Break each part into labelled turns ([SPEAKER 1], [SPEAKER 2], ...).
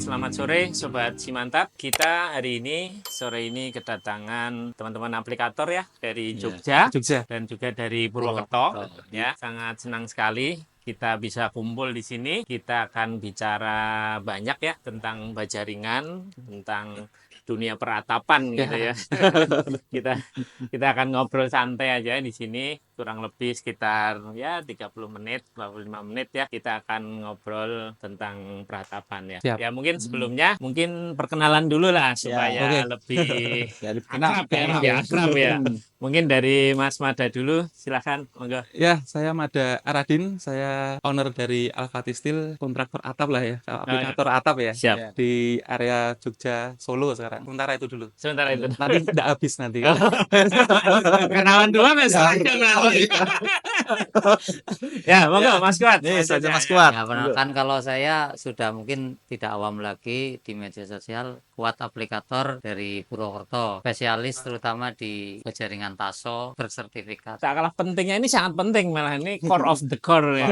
[SPEAKER 1] selamat sore Sobat Simantap. Kita hari ini, sore ini kedatangan teman-teman aplikator ya dari Jogja, dan juga dari Purwokerto. Ya, sangat senang sekali kita bisa kumpul di sini. Kita akan bicara banyak ya tentang bajaringan, tentang dunia peratapan gitu ya. kita kita akan ngobrol santai aja di sini, kurang lebih sekitar ya 30 menit, 45 menit ya. Kita akan ngobrol tentang peratapan ya.
[SPEAKER 2] Siap.
[SPEAKER 1] Ya mungkin sebelumnya mungkin perkenalan dulu lah supaya lebih akrab ya. Mungkin dari Mas Mada dulu, silakan monggo.
[SPEAKER 2] Ya, saya Mada Aradin, saya owner dari Alfati Steel, kontraktor atap lah ya, aplikator atap ya,
[SPEAKER 1] Siap.
[SPEAKER 2] di area Jogja, Solo sekarang. Sementara itu dulu.
[SPEAKER 1] Sebentar itu.
[SPEAKER 2] Nanti tidak habis nanti.
[SPEAKER 1] Kenalan dulu Mas. Ya, monggo Mas Kuat.
[SPEAKER 2] saja Mas Kuat.
[SPEAKER 3] Ya, kan kalau saya sudah mungkin tidak awam lagi di media sosial, Kuat aplikator dari Purwokerto, spesialis terutama di jaringan TASO, bersertifikat.
[SPEAKER 1] Tak kalah pentingnya, ini sangat penting malah, ini core of the core ya.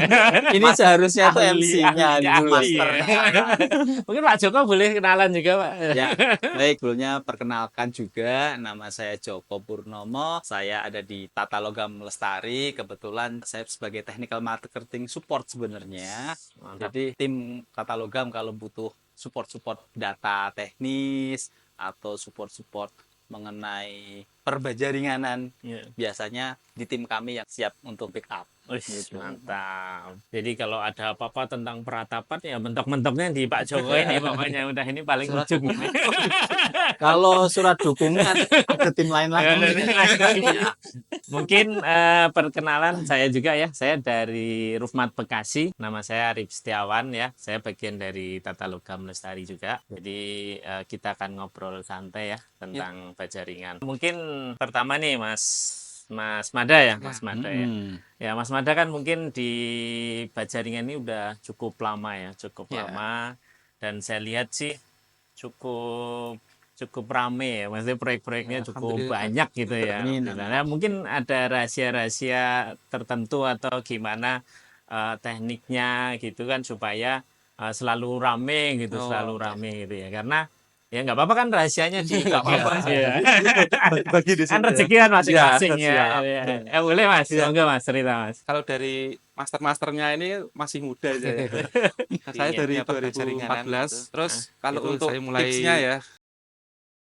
[SPEAKER 4] Ini seharusnya tuh
[SPEAKER 1] Ahli,
[SPEAKER 4] MC-nya
[SPEAKER 1] ahli,
[SPEAKER 4] dulu.
[SPEAKER 1] ahli, ya. Mungkin Pak Joko boleh kenalan juga Pak.
[SPEAKER 4] Ya, baik, sebelumnya perkenalkan juga, nama saya Joko Purnomo. Saya ada di Tata Logam Lestari. Kebetulan saya sebagai technical marketing support sebenarnya.
[SPEAKER 1] Mantap.
[SPEAKER 4] Jadi tim Tata Logam kalau butuh support data teknis atau support mengenai perbajaringanan,
[SPEAKER 1] Ya.
[SPEAKER 4] biasanya di tim kami yang siap untuk pick up.
[SPEAKER 1] Gitu. Mantap. Jadi kalau ada apa-apa tentang peratapan ya mentok-mentoknya di Pak Joko ini pokoknya udah ini paling ujung ini.
[SPEAKER 4] Kalau surat dukungan ada tim lain lagi.
[SPEAKER 1] Mungkin perkenalan saya juga ya. Saya dari Rufmat Bekasi. Nama saya Arif Setiawan ya. Saya bagian dari Tata Logam Lestari juga. Jadi kita akan ngobrol santai ya tentang bajaringan. Mungkin pertama nih Mas Mada ya, Mas Mada ya. Ya, Mas Mada kan mungkin di Bajaringan ini udah cukup lama ya, lama. Dan saya lihat sih cukup rame ya, maksudnya proyek-proyeknya cukup banyak gitu ya. Nah, mungkin ada rahasia-rahasia tertentu atau gimana tekniknya gitu kan supaya selalu rame gitu, gitu ya. Karena ya nggak apa-apa kan rahasianya di ya.
[SPEAKER 2] Bagi di
[SPEAKER 1] Kan
[SPEAKER 2] sini.
[SPEAKER 1] rezeki kan masing-masing ya.
[SPEAKER 2] siap.
[SPEAKER 1] Boleh Mas, enggak Mas cerita Mas.
[SPEAKER 2] Kalau dari masternya ini masih muda aja ya. Saya dari
[SPEAKER 4] Iya, perjaringan
[SPEAKER 2] 2014.
[SPEAKER 4] gitu.
[SPEAKER 2] Terus kalau
[SPEAKER 4] Itu
[SPEAKER 2] untuk
[SPEAKER 4] saya mulai-
[SPEAKER 2] tipsnya ya,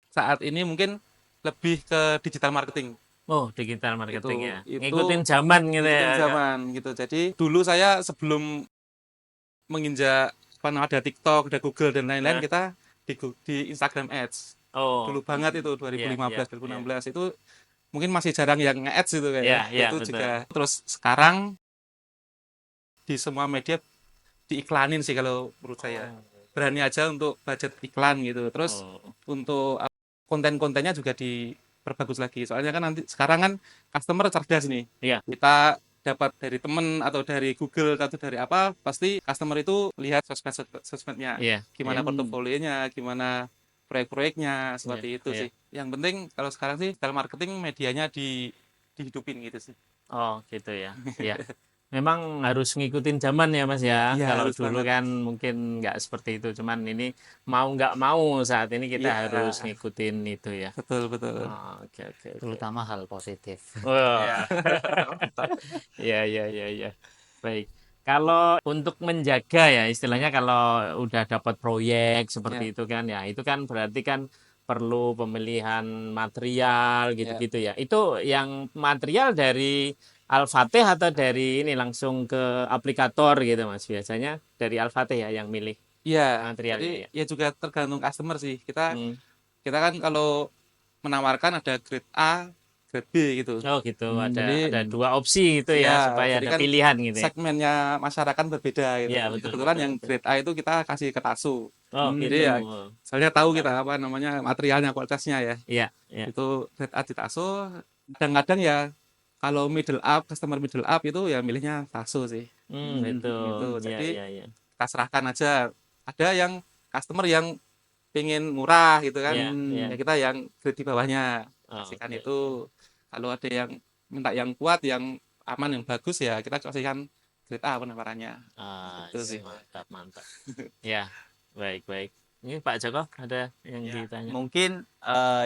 [SPEAKER 2] saat ini mungkin lebih ke digital marketing.
[SPEAKER 1] Oh, digital marketing
[SPEAKER 2] Itu-
[SPEAKER 1] ya.
[SPEAKER 2] itu
[SPEAKER 1] Ngikutin zaman gitu ya.
[SPEAKER 2] Ngikutin zaman gitu. Jadi dulu saya sebelum menginjak ada TikTok, ada Google dan lain-lain, kita di Instagram Ads.
[SPEAKER 1] Oh.
[SPEAKER 2] Dulu banget itu 2015,
[SPEAKER 1] Iya,
[SPEAKER 2] 2016 itu mungkin masih jarang yang nge-ads itu kayak.
[SPEAKER 1] Iya,
[SPEAKER 2] Itu
[SPEAKER 1] betul.
[SPEAKER 2] juga. Terus sekarang di semua media diiklanin sih kalau menurut saya. Berani aja untuk budget iklan gitu. Terus untuk konten-kontennya juga diperbagus lagi. Soalnya kan nanti sekarang kan customer cerdas nih.
[SPEAKER 1] Iya.
[SPEAKER 2] Kita dapat dari temen atau dari Google atau dari apa, pasti customer itu lihat sosmednya.
[SPEAKER 1] Iya.
[SPEAKER 2] Gimana portofolionya, gimana proyek-proyeknya, seperti itu
[SPEAKER 1] Iya.
[SPEAKER 2] sih. Yang penting kalau sekarang sih digital marketing medianya dihidupin gitu sih.
[SPEAKER 1] Oh, gitu ya. Iya. Memang harus ngikutin zaman ya Mas ya.
[SPEAKER 2] Iya,
[SPEAKER 1] Kalau
[SPEAKER 2] harus
[SPEAKER 1] dulu
[SPEAKER 2] banget.
[SPEAKER 1] kan mungkin nggak seperti itu. Cuman ini mau nggak mau saat ini kita
[SPEAKER 2] Iya.
[SPEAKER 1] harus ngikutin itu ya.
[SPEAKER 2] Betul.
[SPEAKER 1] Oh, oke.
[SPEAKER 3] Terutama hal positif.
[SPEAKER 1] Oh. Iya. Baik. Kalau untuk menjaga ya istilahnya kalau udah dapat proyek seperti itu kan ya, itu kan berarti kan perlu pemilihan material gitu-gitu ya. Itu yang material dari Al-Fatih atau dari ini langsung ke aplikator gitu Mas? Biasanya dari Al-Fatih ya yang milih
[SPEAKER 2] Iya,
[SPEAKER 1] materialnya
[SPEAKER 2] jadi ya juga tergantung customer sih. Kita
[SPEAKER 1] Hmm.
[SPEAKER 2] kan kalau menawarkan ada grade A, grade B gitu.
[SPEAKER 1] Oh gitu,
[SPEAKER 2] jadi-
[SPEAKER 1] ada dua opsi gitu ya
[SPEAKER 2] Iya,
[SPEAKER 1] supaya
[SPEAKER 2] jadi
[SPEAKER 1] ada
[SPEAKER 2] kan
[SPEAKER 1] pilihan gitu ya.
[SPEAKER 2] Segmennya masyarakat berbeda gitu.
[SPEAKER 1] Iya, betul,
[SPEAKER 2] Kebetulan
[SPEAKER 1] betul,
[SPEAKER 2] yang
[SPEAKER 1] betul.
[SPEAKER 2] grade A itu kita kasih ke TASO.
[SPEAKER 1] Oh gitu.
[SPEAKER 2] Jadi ya, soalnya tahu kita apa namanya materialnya, kualitasnya ya.
[SPEAKER 1] Iya.
[SPEAKER 2] Itu grade A di TASO. Kadang-kadang ya kalau middle up, customer middle up itu ya milihnya TASO sih.
[SPEAKER 1] Gitu.
[SPEAKER 2] Gitu.
[SPEAKER 1] Iya,
[SPEAKER 2] Jadi
[SPEAKER 1] iya.
[SPEAKER 2] kita serahkan aja. Ada yang customer yang pengen murah gitu kan.
[SPEAKER 1] Iya.
[SPEAKER 2] Ya kita yang grade di bawahnya.
[SPEAKER 1] Oh,
[SPEAKER 2] Kasihkan
[SPEAKER 1] oke.
[SPEAKER 2] itu. Kalau ada yang minta yang kuat, yang aman, yang bagus ya kita kasihkan grade A penawarannya.
[SPEAKER 1] Ah,
[SPEAKER 2] Itu sih.
[SPEAKER 1] mantap. Ya, baik. Ini Pak Joko ada yang ditanya.
[SPEAKER 4] Mungkin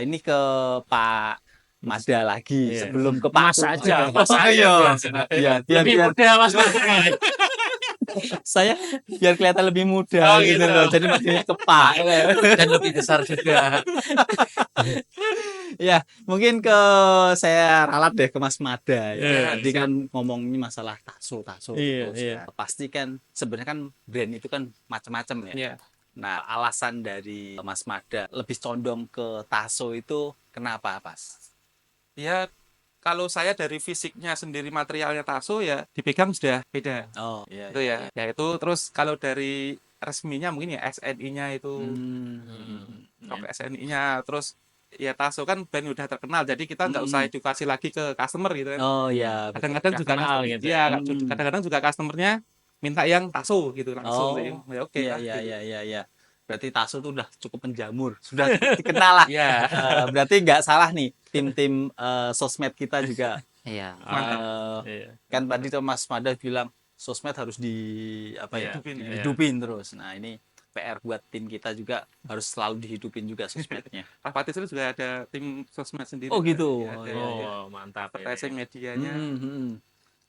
[SPEAKER 4] ini ke Pak Mada lagi
[SPEAKER 1] Iya.
[SPEAKER 4] sebelum ke Pak
[SPEAKER 1] Mas
[SPEAKER 4] Tut.
[SPEAKER 1] aja,
[SPEAKER 4] Oh,
[SPEAKER 1] Mas aja.
[SPEAKER 4] iya.
[SPEAKER 1] Mas.
[SPEAKER 4] Iya, biar
[SPEAKER 1] Lebih muda Mas.
[SPEAKER 4] saya biar kelihatan lebih muda
[SPEAKER 1] Oh,
[SPEAKER 4] gitu
[SPEAKER 1] gitu.
[SPEAKER 4] loh. Jadi manggilnya ke Pak.
[SPEAKER 3] Dan lebih besar juga.
[SPEAKER 4] Ya, mungkin ke saya ralat deh ke Mas Mada ya.
[SPEAKER 1] Iya,
[SPEAKER 4] Tadi kan ngomongin masalah taso
[SPEAKER 1] Iya,
[SPEAKER 4] terus.
[SPEAKER 1] iya.
[SPEAKER 4] Nah, pasti kan sebenarnya kan brand itu kan macam-macam ya.
[SPEAKER 2] Iya.
[SPEAKER 4] Nah, alasan dari Mas Mada lebih condong ke taso itu kenapa, Pas?
[SPEAKER 2] Ya kalau saya dari fisiknya sendiri materialnya taso ya dipegang sudah beda.
[SPEAKER 4] Oh, iya.
[SPEAKER 2] Itu ya. Ya itu terus kalau dari resminya mungkin ya SNI-nya itu rok SNI-nya terus ya taso kan brand udah terkenal jadi kita nggak usah edukasi lagi ke customer gitu kan.
[SPEAKER 4] Oh, iya.
[SPEAKER 2] Kadang-kadang juga
[SPEAKER 1] Kenal
[SPEAKER 2] customer-
[SPEAKER 1] gitu.
[SPEAKER 2] iya, kadang-kadang juga customernya minta yang taso gitu langsung sih. Ya oke
[SPEAKER 4] Iya,
[SPEAKER 2] lah.
[SPEAKER 4] iya,
[SPEAKER 2] gitu.
[SPEAKER 4] iya, iya. Berarti Taso tuh udah cukup menjamur, sudah cukup dikenal lah.
[SPEAKER 2] Iya.
[SPEAKER 4] Berarti nggak salah nih tim-tim sosmed kita juga.
[SPEAKER 3] Iya.
[SPEAKER 4] Eh, kan tadi tuh Mas Mada bilang sosmed harus
[SPEAKER 1] Iya.
[SPEAKER 4] dihidupin terus. Nah ini PR buat tim kita juga harus selalu dihidupin juga sosmednya.
[SPEAKER 2] Rapatis itu juga ada tim sosmed sendiri.
[SPEAKER 4] Oh, gitu.
[SPEAKER 2] Iya,
[SPEAKER 4] Oh,
[SPEAKER 2] ada,
[SPEAKER 4] iya,
[SPEAKER 2] ada.
[SPEAKER 1] Oh, mantap. ini.
[SPEAKER 2] Advertising medianya.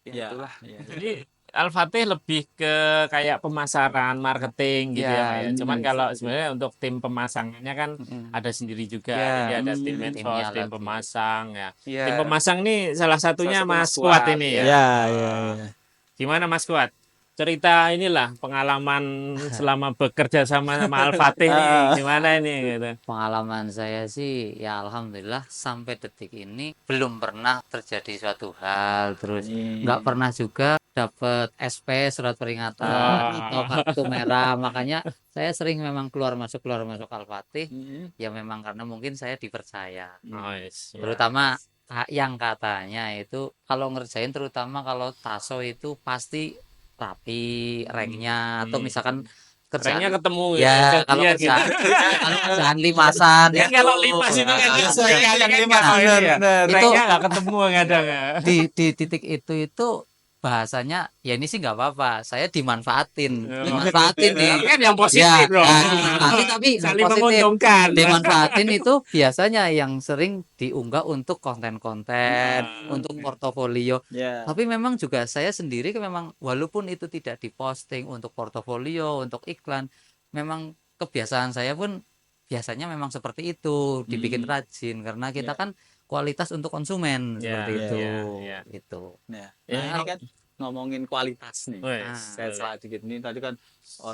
[SPEAKER 2] Ya,
[SPEAKER 4] Ya,
[SPEAKER 2] itulah.
[SPEAKER 4] ya.
[SPEAKER 1] Jadi Al-Fatih lebih ke kayak pemasaran, marketing gitu ya,
[SPEAKER 2] Ya,
[SPEAKER 1] Pak ya. Cuman kalau sebenarnya untuk tim pemasangannya kan ada sendiri juga.
[SPEAKER 2] Ya.
[SPEAKER 1] Jadi ada tim
[SPEAKER 3] Timnya
[SPEAKER 1] medsos, tim
[SPEAKER 3] lagi.
[SPEAKER 1] pemasang ya.
[SPEAKER 2] Iya.
[SPEAKER 1] Tim pemasang nih salah satunya
[SPEAKER 2] Salah
[SPEAKER 1] Mas
[SPEAKER 2] satu Mas
[SPEAKER 1] Kuat
[SPEAKER 2] Kuat,
[SPEAKER 1] ini
[SPEAKER 2] ya.
[SPEAKER 1] ya.
[SPEAKER 4] Ya, ya, ya.
[SPEAKER 1] Gimana Mas Kuat? Cerita inilah pengalaman selama bekerja sama Al-Fatih nih. Gimana ini gitu.
[SPEAKER 3] Pengalaman saya sih ya alhamdulillah sampai detik ini belum pernah terjadi suatu hal, terus nggak pernah juga dapat SP surat peringatan atau kartu merah. Makanya saya sering memang keluar masuk Al-Fatih ya memang karena mungkin saya dipercaya.
[SPEAKER 1] Oh, yes. Ya.
[SPEAKER 3] Terutama yang katanya itu kalau ngerjain terutama kalau taso itu pasti rapi ranknya atau misalkan kerjaan
[SPEAKER 1] Ranknya ketemu
[SPEAKER 3] ya kalau
[SPEAKER 1] Iya,
[SPEAKER 3] kerjaan kalau kerjaan limasan
[SPEAKER 1] Kan kalau limas itu kan biasanya yang limas
[SPEAKER 4] bener.
[SPEAKER 3] Itu-
[SPEAKER 1] ranknya nggak ketemu kadang ya.
[SPEAKER 3] di titik itu bahasanya ya ini sih nggak apa-apa saya dimanfaatin nih
[SPEAKER 1] Kan yang
[SPEAKER 3] ya
[SPEAKER 1] positif loh.
[SPEAKER 3] tapi
[SPEAKER 1] Saling
[SPEAKER 3] positif
[SPEAKER 1] menguntungkan.
[SPEAKER 3] dimanfaatin itu biasanya yang sering diunggah untuk konten-konten untuk portofolio.
[SPEAKER 4] Ya.
[SPEAKER 3] Tapi memang juga saya sendiri memang walaupun itu tidak diposting untuk portofolio, untuk iklan, memang kebiasaan saya pun biasanya memang seperti itu, dibikin rajin karena kita kan kualitas untuk konsumen seperti itu. Itu.
[SPEAKER 4] Nah,
[SPEAKER 1] Ya.
[SPEAKER 4] ini kan ngomongin kualitas nih.
[SPEAKER 1] Wes,
[SPEAKER 4] Saya salah dikit ini tadi kan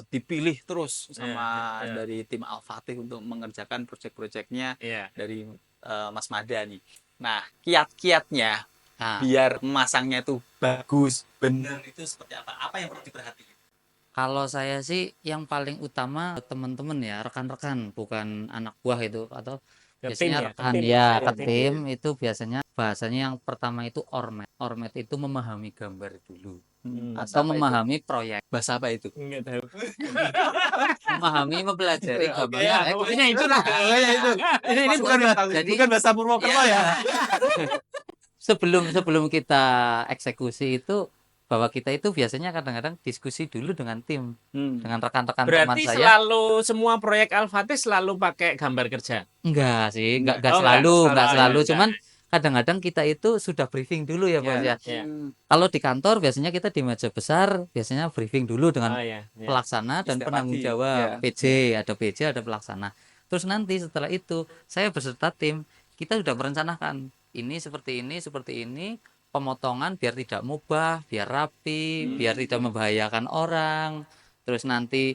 [SPEAKER 4] dipilih terus sama
[SPEAKER 1] Iya.
[SPEAKER 4] dari tim Al-Fatih untuk mengerjakan proyek-proyeknya
[SPEAKER 1] Iya.
[SPEAKER 4] dari Mas Mada nih. Nah, kiat-kiatnya
[SPEAKER 3] Nah,
[SPEAKER 4] biar memasangnya itu bagus, benar itu seperti apa? Apa yang perlu diperhatikan?
[SPEAKER 3] kalau saya sih yang paling utama teman-teman ya, rekan-rekan, bukan anak buah itu atau
[SPEAKER 1] Ke
[SPEAKER 3] biasanya
[SPEAKER 1] tim ya,
[SPEAKER 3] rekan
[SPEAKER 1] ke tim.
[SPEAKER 3] ya,
[SPEAKER 1] Ke
[SPEAKER 3] ke
[SPEAKER 1] tim.
[SPEAKER 3] tim itu biasanya bahasanya yang pertama itu ormet. Ormet itu memahami gambar dulu atau memahami proyek.
[SPEAKER 4] Bahasa apa itu?
[SPEAKER 1] Enggak tahu.
[SPEAKER 3] Memahami mempelajari gambar.
[SPEAKER 1] Ya, pokoknya itu lah.
[SPEAKER 4] Ini bukan bahasa Purwokerto ya.
[SPEAKER 3] Sebelum kita eksekusi itu bahwa kita itu biasanya kadang-kadang diskusi dulu dengan tim, dengan rekan-rekan teman
[SPEAKER 1] Berarti
[SPEAKER 3] saya.
[SPEAKER 1] selalu semua proyek Al-Fatih selalu pakai gambar kerja.
[SPEAKER 3] Enggak sih, enggak
[SPEAKER 1] Oh,
[SPEAKER 3] selalu, enggak selalu.
[SPEAKER 1] ya.
[SPEAKER 3] Cuman kadang-kadang kita itu sudah briefing dulu ya, Bos ya.
[SPEAKER 1] Iya.
[SPEAKER 3] Kalau di kantor biasanya kita di meja besar biasanya briefing dulu dengan
[SPEAKER 1] Oh iya. Iya.
[SPEAKER 3] pelaksana dan
[SPEAKER 2] Setiap
[SPEAKER 3] penanggung
[SPEAKER 2] pagi,
[SPEAKER 3] jawab.
[SPEAKER 2] ya.
[SPEAKER 3] PJ, ada pelaksana. Terus nanti setelah itu saya beserta tim, kita sudah merencanakan ini seperti ini, pemotongan biar tidak mubah, biar rapi, biar tidak membahayakan orang. Terus nanti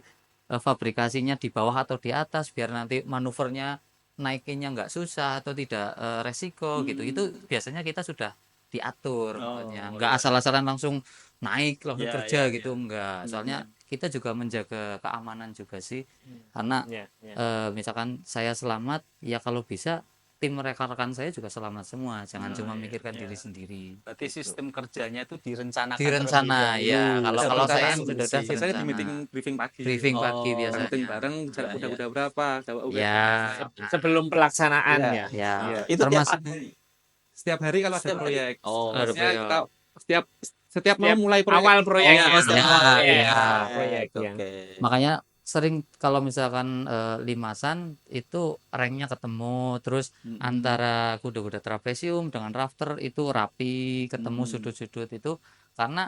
[SPEAKER 3] fabrikasinya di bawah atau di atas biar nanti manuvernya naikinnya nggak susah atau tidak resiko gitu. Itu biasanya kita sudah diatur, maksudnya nggak asal-asalan langsung naik langsung
[SPEAKER 4] Ya,
[SPEAKER 3] kerja
[SPEAKER 4] ya,
[SPEAKER 3] gitu enggak. Soalnya kita juga menjaga keamanan juga sih, karena
[SPEAKER 1] Iya, iya.
[SPEAKER 3] misalkan saya selamat ya kalau bisa tim rekan-rekan saya juga selamat semua, jangan cuma mikirkan diri sendiri.
[SPEAKER 4] Berarti sistem kerjanya itu direncanakan.
[SPEAKER 3] Direncana
[SPEAKER 4] terlebih
[SPEAKER 3] ya,
[SPEAKER 4] dahulu.
[SPEAKER 3] kalau saya
[SPEAKER 2] Perencanaan
[SPEAKER 3] sudah
[SPEAKER 2] biasanya di
[SPEAKER 3] direncana.
[SPEAKER 2] meeting briefing pagi.
[SPEAKER 3] Briefing pagi
[SPEAKER 4] Oh,
[SPEAKER 3] biasanya.
[SPEAKER 2] Meeting bareng jarak udah berapa, jawab
[SPEAKER 3] Ya,
[SPEAKER 1] Sebelum pelaksanaan ya.
[SPEAKER 3] ya.
[SPEAKER 2] Iya.
[SPEAKER 4] Itu tiap
[SPEAKER 3] Termasuk
[SPEAKER 4] hari.
[SPEAKER 2] setiap hari kalau ada
[SPEAKER 4] Setiap hari.
[SPEAKER 2] proyek.
[SPEAKER 4] Oh,
[SPEAKER 3] Ada
[SPEAKER 2] Maksudnya
[SPEAKER 3] proyek.
[SPEAKER 2] kita setiap mau
[SPEAKER 1] Setiap
[SPEAKER 2] mulai proyek
[SPEAKER 1] awal proyek.
[SPEAKER 4] Oh,
[SPEAKER 1] ya.
[SPEAKER 4] setiap
[SPEAKER 3] awal
[SPEAKER 1] Iya,
[SPEAKER 3] proyek.
[SPEAKER 1] proyek ya.
[SPEAKER 4] Oke.
[SPEAKER 3] makanya sering kalau misalkan limasan itu ranknya ketemu, terus antara kuda-kuda trapesium dengan rafter itu rapi, ketemu sudut-sudut itu karena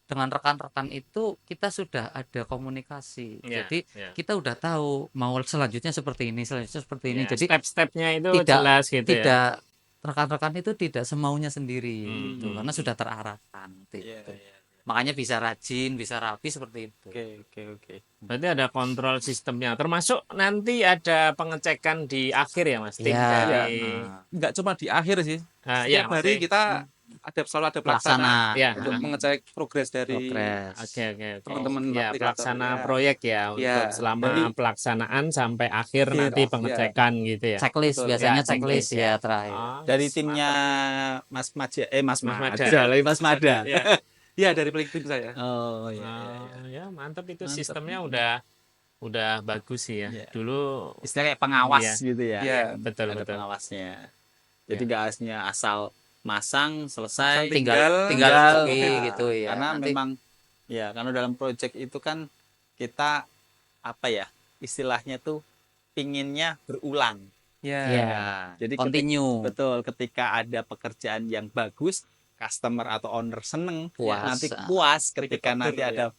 [SPEAKER 3] dengan rekan-rekan itu kita sudah ada komunikasi.
[SPEAKER 1] Iya,
[SPEAKER 3] Jadi
[SPEAKER 1] iya.
[SPEAKER 3] kita udah tahu mau selanjutnya seperti ini, selanjutnya seperti ini.
[SPEAKER 1] Ya,
[SPEAKER 3] Jadi
[SPEAKER 1] step-stepnya itu
[SPEAKER 3] tidak
[SPEAKER 1] jelas gitu ya.
[SPEAKER 3] tidak rekan-rekan itu tidak semaunya sendiri gitu,
[SPEAKER 1] Hmm.
[SPEAKER 3] karena sudah terarahkan gitu.
[SPEAKER 4] Iya, iya.
[SPEAKER 3] Makanya bisa rajin, bisa rapi seperti itu.
[SPEAKER 4] Oke.
[SPEAKER 1] Berarti ada kontrol sistemnya. Termasuk nanti ada pengecekan di akhir ya Mas Tim
[SPEAKER 3] Iya.
[SPEAKER 1] dari
[SPEAKER 2] Nggak cuma di akhir sih.
[SPEAKER 1] Ah, iya,
[SPEAKER 2] Setiap hari
[SPEAKER 1] masih.
[SPEAKER 2] kita selalu ada pelaksana
[SPEAKER 3] Pelaksana.
[SPEAKER 1] Ya.
[SPEAKER 2] untuk mengecek progres dari
[SPEAKER 3] Progres.
[SPEAKER 1] Oke.
[SPEAKER 2] teman-teman
[SPEAKER 1] Ya,
[SPEAKER 2] aplikator.
[SPEAKER 1] pelaksana
[SPEAKER 2] Ya.
[SPEAKER 1] proyek ya
[SPEAKER 2] Ya,
[SPEAKER 1] untuk selama
[SPEAKER 2] jadi-
[SPEAKER 1] pelaksanaan sampai akhir
[SPEAKER 2] Akhir,
[SPEAKER 1] nanti
[SPEAKER 2] ya.
[SPEAKER 1] pengecekan gitu ya.
[SPEAKER 3] Checklist
[SPEAKER 2] Betul.
[SPEAKER 3] biasanya
[SPEAKER 1] Ya,
[SPEAKER 3] checklist
[SPEAKER 1] checklist
[SPEAKER 3] ya
[SPEAKER 1] ya.
[SPEAKER 3] terakhir.
[SPEAKER 1] Oh,
[SPEAKER 4] Dari timnya Mas Maja, Mas
[SPEAKER 1] Mas
[SPEAKER 4] Maja,
[SPEAKER 1] Mada.
[SPEAKER 4] lagi Mas Mada.
[SPEAKER 1] Ya.
[SPEAKER 2] Ya, dari tim saya.
[SPEAKER 4] Oh iya.
[SPEAKER 1] Ya, mantap itu
[SPEAKER 4] Mantap.
[SPEAKER 1] sistemnya udah bagus sih ya.
[SPEAKER 4] Iya.
[SPEAKER 1] Dulu
[SPEAKER 4] Istilahnya kayak pengawas
[SPEAKER 1] Iya.
[SPEAKER 4] gitu ya.
[SPEAKER 2] Iya.
[SPEAKER 1] betul
[SPEAKER 4] Ada
[SPEAKER 1] betul.
[SPEAKER 4] pengawasnya. Jadi nggak hanya asal masang selesai.
[SPEAKER 3] tinggal
[SPEAKER 4] tinggal,
[SPEAKER 3] lagi
[SPEAKER 4] ya.
[SPEAKER 3] gitu ya.
[SPEAKER 4] Karena
[SPEAKER 3] Nanti
[SPEAKER 4] memang ya karena dalam project itu kan kita apa ya istilahnya tuh pinginnya berulang.
[SPEAKER 2] Ya.
[SPEAKER 3] ya,
[SPEAKER 4] Jadi
[SPEAKER 3] continue.
[SPEAKER 4] betul ketika ada pekerjaan yang bagus, customer atau owner seneng,
[SPEAKER 3] Puas.
[SPEAKER 4] nanti puas ketika
[SPEAKER 2] Repeat
[SPEAKER 4] nanti
[SPEAKER 2] order,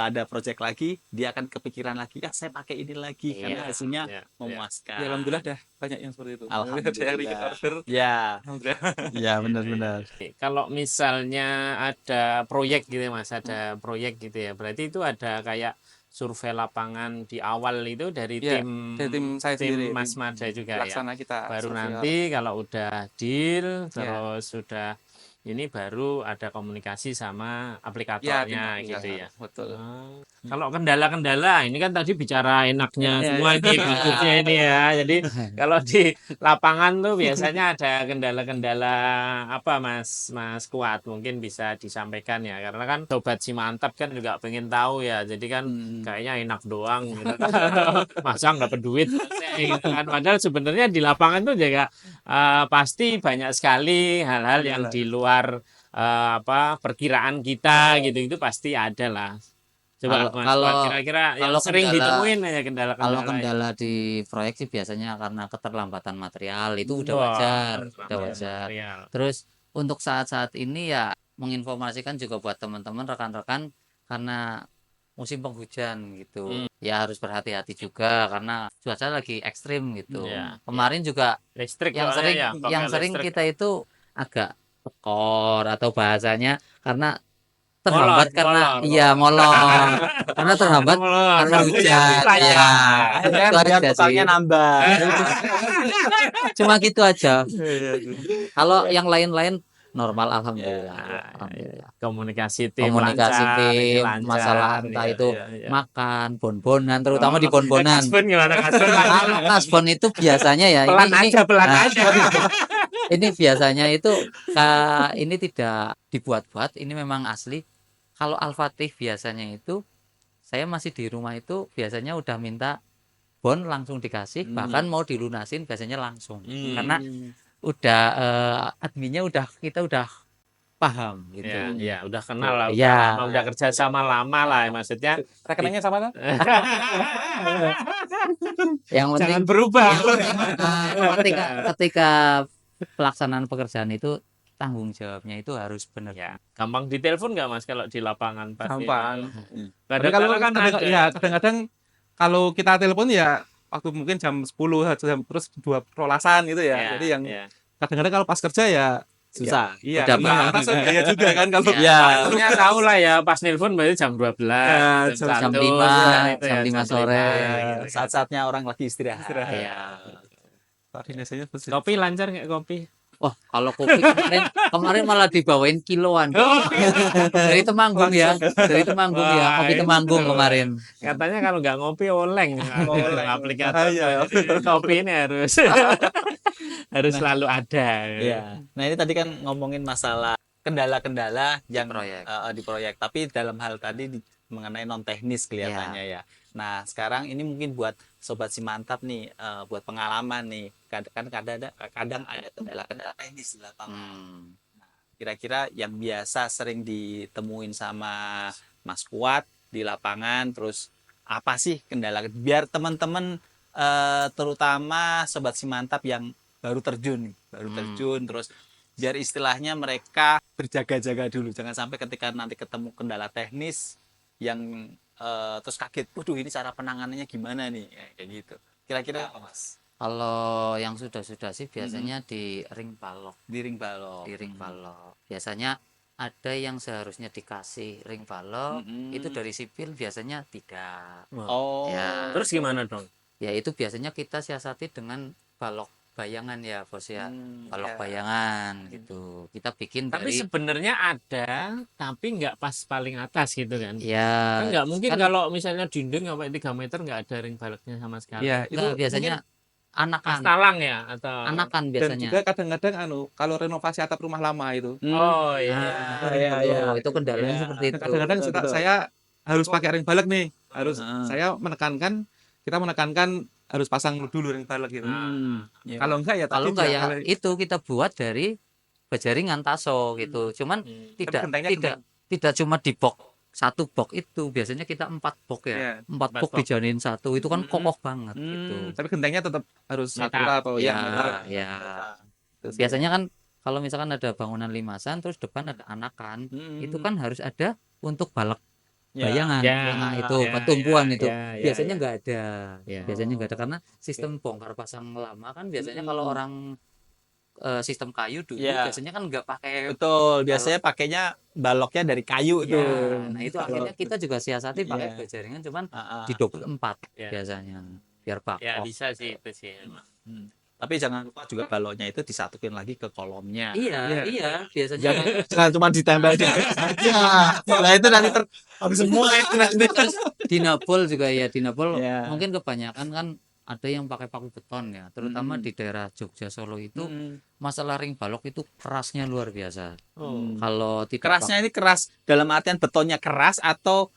[SPEAKER 4] ada project lagi, dia akan kepikiran lagi, ya saya pakai ini lagi karena
[SPEAKER 1] Iya,
[SPEAKER 4] hasilnya
[SPEAKER 1] iya,
[SPEAKER 4] memuaskan.
[SPEAKER 2] Ya, alhamdulillah dah banyak yang seperti itu.
[SPEAKER 4] Alhamdulillah.
[SPEAKER 2] Ada yang repeat order.
[SPEAKER 4] Ya,
[SPEAKER 2] Alhamdulillah.
[SPEAKER 4] ya benar-benar.
[SPEAKER 1] Kalau misalnya ada proyek gitu ya Mas, ada proyek gitu ya. Berarti itu ada kayak survei lapangan di awal itu dari
[SPEAKER 2] Ya,
[SPEAKER 1] tim
[SPEAKER 2] dari tim saya sendiri,
[SPEAKER 1] Mas
[SPEAKER 2] tim
[SPEAKER 1] Mada juga ya.
[SPEAKER 2] Pelaksana kita.
[SPEAKER 1] Baru
[SPEAKER 2] surveyor.
[SPEAKER 1] nanti kalau udah deal
[SPEAKER 2] Ya.
[SPEAKER 1] terus sudah ini baru ada komunikasi sama
[SPEAKER 2] Ya, tim
[SPEAKER 1] aplikatornya
[SPEAKER 2] aplikator.
[SPEAKER 1] gitu ya.
[SPEAKER 2] Betul.
[SPEAKER 1] Oh. Kalau kendala-kendala ini kan tadi bicara enaknya
[SPEAKER 2] Ya,
[SPEAKER 1] semua ini bagusnya ini ya. Jadi kalau di lapangan tuh biasanya ada kendala-kendala apa Mas Kuat mungkin bisa disampaikan ya. Karena kan sobat si mantap kan juga pengen tahu ya. Jadi kan kayaknya enak doang gitu. Masa nggak dapat duit gitu kan. Padahal sebenarnya di lapangan tuh juga pasti banyak sekali hal-hal yang di luar perkiraan kita gitu itu pasti ada lah. Coba Mas Fuad, kira-kira yang
[SPEAKER 3] kalau
[SPEAKER 1] sering
[SPEAKER 3] kendala-
[SPEAKER 1] ditemuin aja kendala-kendala.
[SPEAKER 3] Kalau kendala di proyek sih biasanya karena keterlambatan material itu udah
[SPEAKER 1] Wah,
[SPEAKER 3] wajar, udah
[SPEAKER 1] material.
[SPEAKER 3] wajar. Terus untuk saat-saat ini ya menginformasikan juga buat teman-teman rekan-rekan karena musim penghujan gitu. Ya harus berhati-hati juga karena cuaca lagi ekstrim gitu.
[SPEAKER 1] Iya,
[SPEAKER 3] Kemarin juga
[SPEAKER 1] Listrik
[SPEAKER 3] yang
[SPEAKER 1] soalnya
[SPEAKER 3] sering
[SPEAKER 1] ya, pakai
[SPEAKER 3] yang sering
[SPEAKER 1] listrik.
[SPEAKER 3] kita itu agak tekor atau bahasanya karena terhambat karena
[SPEAKER 1] molor.
[SPEAKER 3] iya molor karena terhambat karena hujan ya
[SPEAKER 4] Akhirnya
[SPEAKER 3] itu
[SPEAKER 4] biar
[SPEAKER 3] aja
[SPEAKER 4] totalnya
[SPEAKER 3] sih.
[SPEAKER 4] nambah.
[SPEAKER 3] Cuma gitu aja. Kalau yang lain-lain normal alhamdulillah.
[SPEAKER 1] Ya,
[SPEAKER 3] Alhamdulillah.
[SPEAKER 1] Komunikasi tim
[SPEAKER 3] Komunikasi
[SPEAKER 1] lancar, ini
[SPEAKER 3] tim,
[SPEAKER 1] lancar,
[SPEAKER 3] masalah entah
[SPEAKER 1] ya,
[SPEAKER 3] itu
[SPEAKER 1] ya.
[SPEAKER 3] makan, bonbonan, terutama di bonbonan.
[SPEAKER 1] Kasbon gimana Kasbon?
[SPEAKER 3] Kalau kasbon itu biasanya ya
[SPEAKER 1] Pelan aja, pelan
[SPEAKER 3] nah,
[SPEAKER 1] aja.
[SPEAKER 3] ini biasanya itu ini tidak dibuat-buat, ini memang asli. Kalau Al-Fatih biasanya itu saya masih di rumah itu biasanya udah minta bon langsung dikasih, bahkan mau dilunasin biasanya langsung. Karena udah adminnya kita udah paham gitu.
[SPEAKER 1] Ya, udah kenal lah,
[SPEAKER 3] Iya.
[SPEAKER 1] udah kerja sama lama lah maksudnya.
[SPEAKER 2] Rekeningnya sama kan?
[SPEAKER 3] Yang penting
[SPEAKER 1] Jangan berubah.
[SPEAKER 3] ketika pelaksanaan pekerjaan itu tanggung jawabnya itu harus benar.
[SPEAKER 1] Ya, gampang ditelepon nggak Mas kalau di lapangan pasti.
[SPEAKER 2] Gampang. Tapi
[SPEAKER 1] Kadang-kadang kan ada.
[SPEAKER 2] ya kadang-kadang kalau kita telepon ya waktu mungkin jam 10 terus 2 prolasan gitu ya.
[SPEAKER 1] Ya,
[SPEAKER 2] Jadi yang
[SPEAKER 1] ya.
[SPEAKER 2] kadang-kadang kalau pas kerja ya
[SPEAKER 4] Susah.
[SPEAKER 2] iya
[SPEAKER 3] Udah
[SPEAKER 2] karena rasa biaya juga kan kalau
[SPEAKER 4] Ya.
[SPEAKER 1] Maksudnya tahu lah ya pas nelpon berarti jam 12,
[SPEAKER 3] jam 5, jam 5 sore.
[SPEAKER 1] gitu.
[SPEAKER 4] Saat-saatnya orang lagi istirahat.
[SPEAKER 3] Ya.
[SPEAKER 2] koordinasinya bersih.
[SPEAKER 1] Kopi lancar nggak kopi?
[SPEAKER 3] Wah, kalau kopi kemarin malah dibawain kiloan. Dari Temanggung ya. Dari Temanggung ya. Kopi Temanggung kemarin.
[SPEAKER 1] Katanya kalau nggak ngopi oleng. Aplikasi
[SPEAKER 2] Bahaya.
[SPEAKER 1] kopi ini harus harus selalu ada.
[SPEAKER 4] Iya. Nah, ini tadi kan ngomongin masalah kendala-kendala yang
[SPEAKER 3] proyek.
[SPEAKER 4] di proyek, tapi dalam hal tadi mengenai non teknis kelihatannya ya. Nah, sekarang ini mungkin buat sobat si mantap nih, buat pengalaman nih. Kadang ada kendala-kendala teknis di lapangan. Kira-kira yang biasa sering ditemuin sama Mas Kuat di lapangan, terus apa sih kendala biar teman-teman terutama sobat Simantap yang baru terjun nih, terus biar istilahnya mereka berjaga-jaga dulu, jangan sampai ketika nanti ketemu kendala teknis yang terus kaget, waduh ini cara penanganannya gimana nih, kayak gitu. Kira-kira apa Mas?
[SPEAKER 3] Kalau yang sudah-sudah sih biasanya di ring balok.
[SPEAKER 4] Di ring balok.
[SPEAKER 3] Di ring balok. Biasanya ada yang seharusnya dikasih ring balok, itu dari sipil biasanya tidak.
[SPEAKER 4] Oh.
[SPEAKER 3] Ya.
[SPEAKER 1] Terus gimana dong?
[SPEAKER 3] Ya itu biasanya kita siasati dengan balok bayangan ya bos ya. Balok
[SPEAKER 4] ya.
[SPEAKER 3] bayangan gitu. Kita bikin
[SPEAKER 1] Tapi
[SPEAKER 3] dari
[SPEAKER 1] sebenarnya ada, tapi nggak pas paling atas gitu kan?
[SPEAKER 3] ya
[SPEAKER 1] Kan nggak mungkin
[SPEAKER 3] kan-
[SPEAKER 1] kalau misalnya dinding sampai 3 meter nggak ada ring baloknya sama sekali.
[SPEAKER 2] Ya, itu
[SPEAKER 3] Nah, biasanya anakan
[SPEAKER 1] Talang ya atau
[SPEAKER 3] anakan
[SPEAKER 2] dan
[SPEAKER 3] biasanya.
[SPEAKER 2] juga kadang-kadang kalau renovasi atap rumah lama itu.
[SPEAKER 1] Oh iya.
[SPEAKER 3] Nah,
[SPEAKER 4] iya.
[SPEAKER 3] itu kendalanya
[SPEAKER 4] Iya.
[SPEAKER 3] seperti itu.
[SPEAKER 2] Kadang-kadang suka saya harus pakai ring balok nih. Saya kita menekankan harus pasang dulu ring balok gitu.
[SPEAKER 4] Ya.
[SPEAKER 2] Kalau enggak ya
[SPEAKER 3] Kalau
[SPEAKER 2] tadi
[SPEAKER 3] enggak ya
[SPEAKER 2] kalau-
[SPEAKER 3] itu kita buat dari bajaringan taso gitu. Cuman tidak
[SPEAKER 2] gentengnya
[SPEAKER 3] tidak cuma di box satu box itu biasanya kita 4 box ya.
[SPEAKER 2] Iya.
[SPEAKER 3] 4 box
[SPEAKER 1] box.
[SPEAKER 3] dijadiin satu itu kan kokoh banget gitu.
[SPEAKER 2] tapi gentengnya tetap harus
[SPEAKER 1] Metal.
[SPEAKER 2] natural atau
[SPEAKER 3] Ya,
[SPEAKER 2] yang
[SPEAKER 3] ya. Biasanya kan kalau misalkan ada bangunan limasan terus depan ada anakan, itu kan harus ada untuk balok bayangan.
[SPEAKER 1] Ya,
[SPEAKER 3] Nah, itu
[SPEAKER 1] ya,
[SPEAKER 3] tumpuan
[SPEAKER 1] ya,
[SPEAKER 3] itu.
[SPEAKER 1] ya, ya,
[SPEAKER 3] Biasanya
[SPEAKER 1] ya.
[SPEAKER 3] nggak ada.
[SPEAKER 1] Ya.
[SPEAKER 3] Biasanya nggak ada karena sistem bongkar pasang lama kan biasanya kalau orang sistem kayu dulu
[SPEAKER 4] Ya.
[SPEAKER 3] biasanya kan nggak pakai.
[SPEAKER 4] Betul, biasanya pakainya baloknya dari kayu
[SPEAKER 3] Ya,
[SPEAKER 4] tuh.
[SPEAKER 3] nah itu akhirnya kita juga siasati pakai
[SPEAKER 4] Iya.
[SPEAKER 3] bajaringan cuman
[SPEAKER 4] Ah, ah.
[SPEAKER 3] di 24
[SPEAKER 1] Ya.
[SPEAKER 3] biasanya biar
[SPEAKER 1] Ya
[SPEAKER 3] bakoh.
[SPEAKER 1] bisa sih itu sih.
[SPEAKER 4] Tapi jangan lupa juga baloknya itu disatuin lagi ke kolomnya.
[SPEAKER 3] Iya, iya, biasanya
[SPEAKER 4] Jangan cuma ditempel di aja. Nah itu nanti habis semua itu nanti.
[SPEAKER 3] dinabol juga ya, dinabol
[SPEAKER 4] Ya.
[SPEAKER 3] mungkin kebanyakan kan ada yang pakai paku beton ya, terutama di daerah Jogja Solo itu masalah ring balok itu kerasnya luar biasa. Kalau tidak
[SPEAKER 4] Kerasnya ini keras dalam artian betonnya keras atau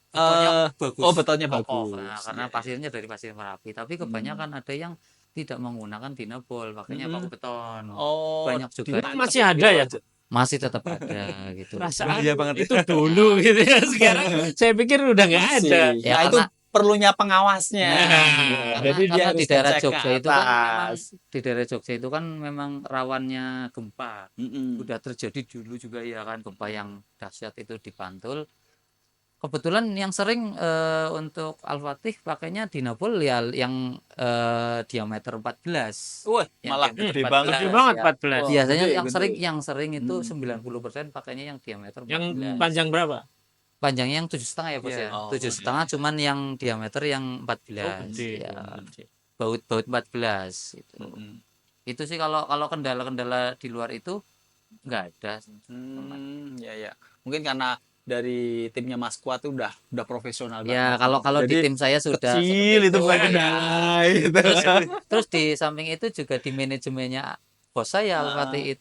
[SPEAKER 3] betonnya bagus.
[SPEAKER 4] oh betonnya
[SPEAKER 3] kokoh.
[SPEAKER 4] bagus.
[SPEAKER 3] Nah, karena pasirnya dari pasir Merapi, tapi kebanyakan ada yang tidak menggunakan dinabol, pakainya paku beton.
[SPEAKER 4] Oh,
[SPEAKER 3] Banyak juga.
[SPEAKER 1] Itu masih ada ya?
[SPEAKER 3] Masih tetap ada gitu.
[SPEAKER 1] Perasaan
[SPEAKER 2] Bahaya banget.
[SPEAKER 1] itu dulu gitu ya. Sekarang saya pikir udah nggak ada.
[SPEAKER 3] Ya,
[SPEAKER 4] Nah, itu
[SPEAKER 3] karena-
[SPEAKER 4] perlunya pengawasnya.
[SPEAKER 3] Karena
[SPEAKER 4] dia harus
[SPEAKER 3] di daerah
[SPEAKER 4] ngecek ke
[SPEAKER 3] Jogja itu kan memang
[SPEAKER 4] atas.
[SPEAKER 3] di daerah Jogja itu kan memang rawannya gempa.
[SPEAKER 4] Mm-mm.
[SPEAKER 3] Udah terjadi dulu juga ya kan gempa yang dahsyat itu di Bantul. Kebetulan yang sering untuk Al-Fatih pakainya dinabol ya yang diameter 14.
[SPEAKER 4] Wah,
[SPEAKER 3] Yang
[SPEAKER 4] malah
[SPEAKER 3] diameter
[SPEAKER 4] gede
[SPEAKER 3] 14,
[SPEAKER 4] banget.
[SPEAKER 1] Gede banget
[SPEAKER 3] ya.
[SPEAKER 1] 14.
[SPEAKER 4] Wah,
[SPEAKER 3] Biasanya
[SPEAKER 4] gede,
[SPEAKER 3] yang
[SPEAKER 4] gede.
[SPEAKER 3] sering itu 90% pakainya yang diameter 14.
[SPEAKER 1] Yang panjang berapa?
[SPEAKER 3] Panjangnya yang 7,5 ya bos
[SPEAKER 2] Iya.
[SPEAKER 3] ya.
[SPEAKER 4] Oh,
[SPEAKER 3] 7,5 cuman yang diameter yang 14.
[SPEAKER 1] gede.
[SPEAKER 3] Ya. Baut 14 itu.
[SPEAKER 4] Mm-mm.
[SPEAKER 3] Itu sih kalau kendala-kendala di luar itu nggak ada.
[SPEAKER 4] Ya. Mungkin karena dari timnya Mas Kuat tuh udah profesional
[SPEAKER 3] Ya
[SPEAKER 4] banget.
[SPEAKER 3] kalau di
[SPEAKER 4] Jadi,
[SPEAKER 3] tim saya sudah
[SPEAKER 4] kecil
[SPEAKER 3] seperti
[SPEAKER 4] itu bukan
[SPEAKER 3] ya.
[SPEAKER 4] kendala gitu.
[SPEAKER 3] Terus di samping itu juga di manajemennya bos saya
[SPEAKER 4] Ah.
[SPEAKER 3] Al-Fatih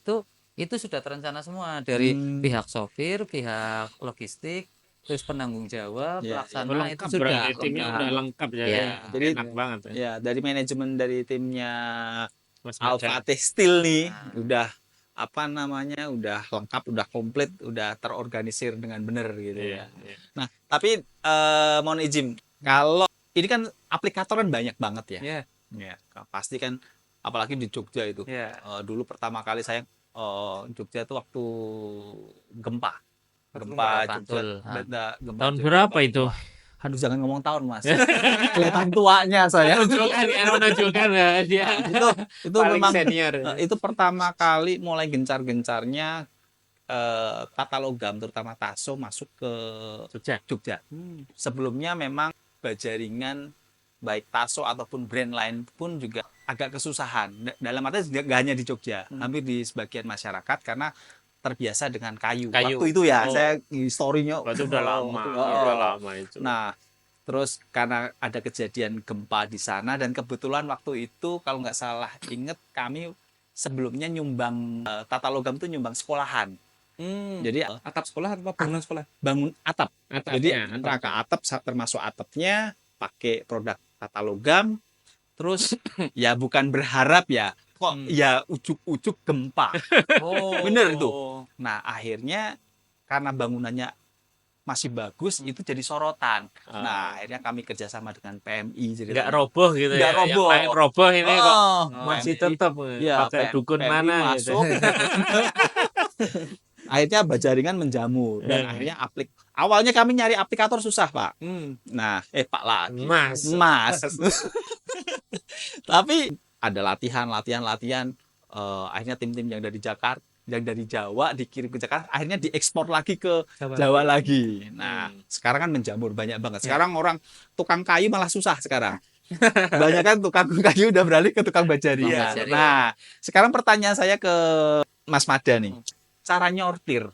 [SPEAKER 3] itu sudah terencana semua dari
[SPEAKER 4] Hmm.
[SPEAKER 3] pihak sopir, pihak logistik, terus penanggung jawab,
[SPEAKER 4] Ya,
[SPEAKER 3] pelaksana
[SPEAKER 1] Lengkap
[SPEAKER 3] itu sudah
[SPEAKER 1] berarti timnya
[SPEAKER 3] lengkap.
[SPEAKER 1] udah lengkap ya.
[SPEAKER 3] Ya.
[SPEAKER 4] Jadi
[SPEAKER 1] Enak banget.
[SPEAKER 4] ya dari manajemen dari timnya
[SPEAKER 1] Mas Macan.
[SPEAKER 4] Al-Fatih Steel nih udah apa namanya udah lengkap, udah komplit, udah terorganisir dengan benar gitu
[SPEAKER 1] Iya,
[SPEAKER 4] ya.
[SPEAKER 1] iya.
[SPEAKER 4] Nah, tapi mohon izin, kalau ini kan aplikator kan banyak banget ya.
[SPEAKER 2] Iya.
[SPEAKER 4] Ya, pasti kan apalagi di Jogja itu.
[SPEAKER 2] Iya.
[SPEAKER 4] Dulu pertama kali saya Jogja itu waktu gempa.
[SPEAKER 3] Gempa
[SPEAKER 4] Jogja.
[SPEAKER 3] Bantul.
[SPEAKER 4] Gempa
[SPEAKER 1] Tahun
[SPEAKER 4] Jogja.
[SPEAKER 1] berapa itu?
[SPEAKER 4] Aduh, jangan ngomong tahun, Mas. Kelihatan tuanya saya.
[SPEAKER 1] Menunjukkan ya dia
[SPEAKER 4] itu
[SPEAKER 1] paling
[SPEAKER 4] memang
[SPEAKER 1] senior.
[SPEAKER 4] itu pertama kali mulai gencar-gencarnya tata logam terutama Taso masuk ke
[SPEAKER 1] Jogja.
[SPEAKER 4] Jogja. Sebelumnya memang bajaringan baik Taso ataupun brand lain pun juga agak kesusahan. Dalam arti nggak hanya di Jogja, hampir di sebagian masyarakat karena terbiasa dengan kayu.
[SPEAKER 1] Kayu.
[SPEAKER 4] Waktu itu ya,
[SPEAKER 1] Oh.
[SPEAKER 4] saya historinya
[SPEAKER 1] Waktu udah lama,
[SPEAKER 4] Oh.
[SPEAKER 1] udah lama itu.
[SPEAKER 4] Nah, terus karena ada kejadian gempa di sana dan kebetulan waktu itu kalau nggak salah inget kami sebelumnya nyumbang tata logam itu nyumbang sekolahan. Jadi
[SPEAKER 2] Atap sekolah atau bangunan sekolah?
[SPEAKER 4] bangun atap. Jadi
[SPEAKER 1] Atapnya,
[SPEAKER 4] rangka atap termasuk atapnya pakai produk tata logam. Terus ya bukan berharap ya kok ya ujuk-ujuk gempa.
[SPEAKER 3] Oh.
[SPEAKER 4] Bener itu. Nah, akhirnya karena bangunannya masih bagus itu jadi sorotan. Nah, akhirnya kami kerjasama dengan PMI
[SPEAKER 1] Nggak
[SPEAKER 4] ceritanya.
[SPEAKER 1] roboh gitu
[SPEAKER 4] Nggak
[SPEAKER 1] ya.
[SPEAKER 4] roboh.
[SPEAKER 1] Yang lain roboh ini kok
[SPEAKER 4] Oh,
[SPEAKER 1] masih
[SPEAKER 4] PMI,
[SPEAKER 1] tetap
[SPEAKER 4] ya,
[SPEAKER 1] pakai dukun
[SPEAKER 4] PMI
[SPEAKER 1] mana gitu.
[SPEAKER 4] masuk. Akhirnya Bajaringan menjamur dan akhirnya awalnya kami nyari aplikator susah, Pak. Nah, Pak lagi. Mas. Tapi ada latihan. Akhirnya tim-tim yang dari Jakarta, yang dari Jawa dikirim ke Jakarta, akhirnya diekspor lagi ke Jawa lagi. Nah, sekarang kan menjamur banyak banget. Sekarang orang tukang kayu malah susah sekarang. Banyak kan tukang kayu udah beralih ke tukang bajaringan.
[SPEAKER 3] Bajaringan.
[SPEAKER 4] Nah, sekarang pertanyaan saya ke Mas Mada nih. Cara nyortir,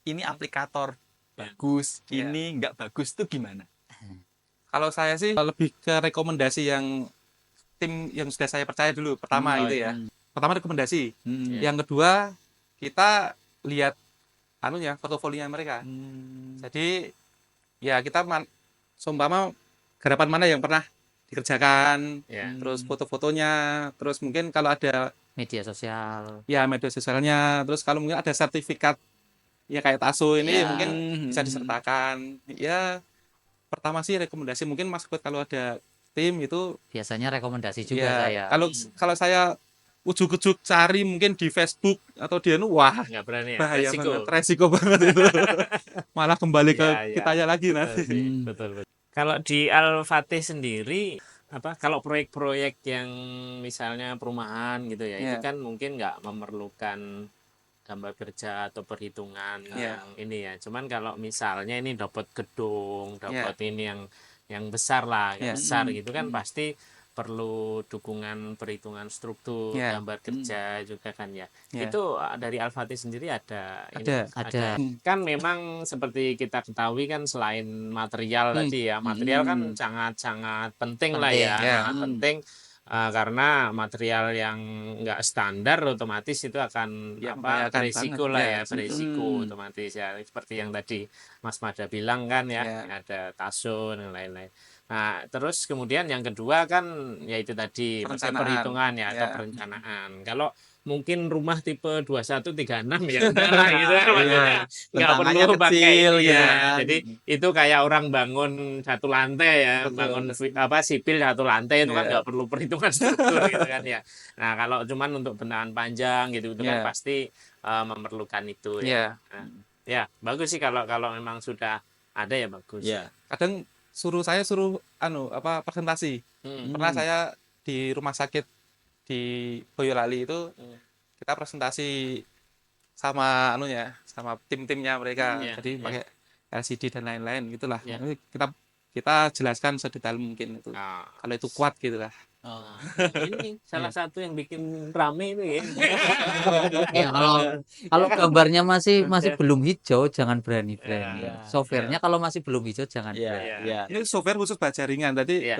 [SPEAKER 4] ini aplikator bagus, ini nggak bagus tuh gimana?
[SPEAKER 2] Kalau saya sih lebih ke rekomendasi yang tim yang sudah saya percaya dulu. Pertama itu ya. Pertama rekomendasi. Yang kedua kita lihat portofolionya mereka. Jadi ya kita seumpama garapan mana yang pernah dikerjakan, terus foto-fotonya, terus mungkin kalau ada
[SPEAKER 3] Media sosial.
[SPEAKER 2] ya media sosialnya, terus kalau mungkin ada sertifikat ya kayak TASO ini mungkin bisa disertakan. Ya pertama sih rekomendasi, mungkin Mas Kut kalau ada tim itu
[SPEAKER 3] Biasanya rekomendasi juga saya.
[SPEAKER 2] kalau saya ujuk-ujuk cari mungkin di Facebook atau di wah
[SPEAKER 1] Nggak berani ya.
[SPEAKER 2] bahaya
[SPEAKER 1] Resiko.
[SPEAKER 2] banget, resiko banget itu. Malah kembali ke
[SPEAKER 1] Ya, ya.
[SPEAKER 2] kitanya lagi nanti.
[SPEAKER 1] Betul. Kalau di Al-Fatih sendiri kalau proyek-proyek yang misalnya perumahan gitu ya, itu kan mungkin nggak memerlukan gambar kerja atau perhitungan yang ini ya. Cuman kalau misalnya ini dapat gedung, dapat ini yang besar lah, yang besar gitu kan pasti perlu dukungan perhitungan struktur, gambar kerja juga kan ya. Itu dari Al-Fatih sendiri ada.
[SPEAKER 3] Ada.
[SPEAKER 1] Kan memang seperti kita ketahui kan selain material tadi ya, material kan sangat-sangat penting lah ya, sangat penting. Karena material yang nggak standar otomatis itu akan berisiko lah ya, berisiko otomatis ya, seperti yang tadi Mas Mada bilang kan ya, ada TASO dan lain-lain. Nah, terus kemudian yang kedua kan yaitu tadi perhitungan ya, atau perencanaan. Kalau mungkin rumah tipe 2136 ya udahlah gitu maksudnya nggak perlu pakai ini ya. Jadi itu kayak orang bangun satu lantai ya, bangun sipil satu lantai itu kan nggak perlu perhitungan struktur gitu kan ya. Nah, kalau cuman untuk bentangan panjang gitu itu kan pasti memerlukan itu ya. Nah, ya bagus sih kalau memang sudah ada ya bagus.
[SPEAKER 2] Kadang suruh presentasi. Pernah saya di rumah sakit di Boyolali itu kita presentasi sama sama tim-timnya mereka. Jadi pakai LCD dan lain-lain gitulah. Kita jelaskan sedetail mungkin itu. Kalau itu kuat gitulah.
[SPEAKER 1] Ini salah satu yang bikin rame itu ya.
[SPEAKER 3] Ya, kalau gambarnya masih belum hijau jangan berani. Softwarenya kalau masih belum hijau jangan berani.
[SPEAKER 2] Ini software khusus Bajaringan tadi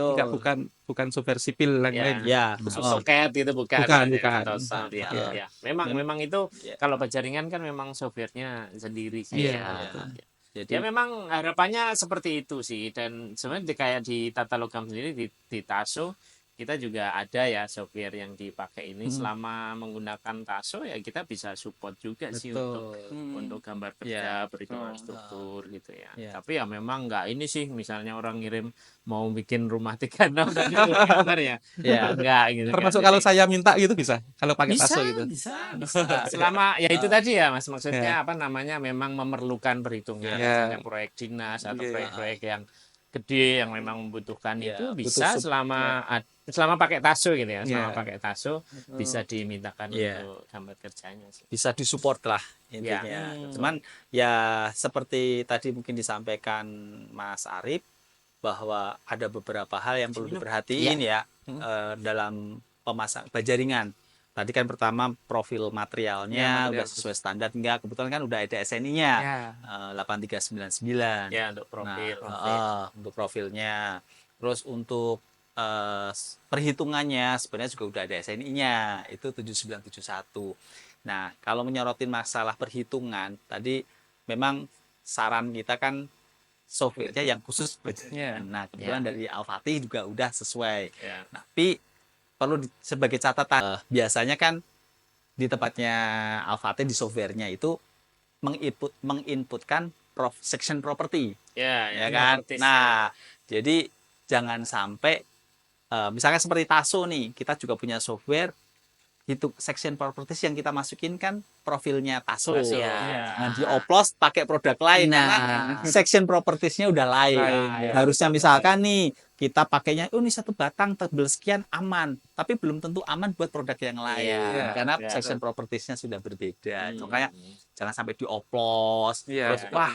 [SPEAKER 2] bukan software sipil yang lain.
[SPEAKER 1] Khusus soket itu bukan.
[SPEAKER 2] Bukan.
[SPEAKER 1] Memang itu kalau Bajaringan kan memang softwarenya sendiri sih. Jadi ya memang harapannya seperti itu sih, dan sebenarnya kayak di Tata Logam sendiri di TASO kita juga ada ya software yang dipakai ini. Selama menggunakan TASO ya kita bisa support juga sih untuk gambar kerja, perhitungan struktur gitu ya. Tapi ya memang nggak ini sih, misalnya orang ngirim mau bikin rumah 36 dan gambar ya. Enggak gitu.
[SPEAKER 2] Termasuk kalau saya minta gitu bisa. Kalau pakai TASO gitu.
[SPEAKER 1] Bisa. Selama ya itu tadi ya Mas, maksudnya memang memerlukan perhitungan, misalnya proyek dinas atau proyek-proyek yang gede yang memang membutuhkan itu bisa selama pakai TASO gitu ya. Selama pakai TASO bisa dimintakan untuk gambar kerjanya sih.
[SPEAKER 4] Bisa disupport lah intinya. Cuman ya seperti tadi mungkin disampaikan Mas Arif bahwa ada beberapa hal yang perlu diperhatiin dalam pemasang Bajaringan. Tadi kan pertama profil materialnya udah sesuai standar enggak? Kebetulan kan udah ada SNI-nya 8399.
[SPEAKER 1] Ya, untuk profil.
[SPEAKER 4] Untuk profilnya. Terus untuk perhitungannya sebenarnya juga udah ada SNI-nya, itu 7971. Nah, kalau menyorotin masalah perhitungan, tadi memang saran kita kan software-nya yang khusus Bajaringan. Nah, kebetulan dari Al-Fatih juga udah sesuai. Tapi perlu sebagai catatan, biasanya kan di tempatnya Al-Fatih di softwarenya itu menginputkan section property,
[SPEAKER 1] Ya,
[SPEAKER 4] ya kan?
[SPEAKER 1] artis,
[SPEAKER 4] Nah, jadi jangan sampai misalkan seperti Taso nih, kita juga punya software itu section properties yang kita masukin kan profilnya Taso.
[SPEAKER 1] Taso,
[SPEAKER 3] Iya.
[SPEAKER 1] ya.
[SPEAKER 4] Nah, dioplos pakai produk lain karena
[SPEAKER 3] Nah,
[SPEAKER 4] section propertiesnya udah lain.
[SPEAKER 2] Lain, ya.
[SPEAKER 4] Harusnya misalkan nih kita pakainya, ini satu batang tebel sekian aman, tapi belum tentu aman buat produk yang lain
[SPEAKER 3] Iya,
[SPEAKER 4] karena
[SPEAKER 1] iya.
[SPEAKER 4] section propertiesnya sudah berbeda.
[SPEAKER 1] Hmm.
[SPEAKER 4] Makanya jangan sampai dioplos.
[SPEAKER 2] Iya.
[SPEAKER 4] Terus wah,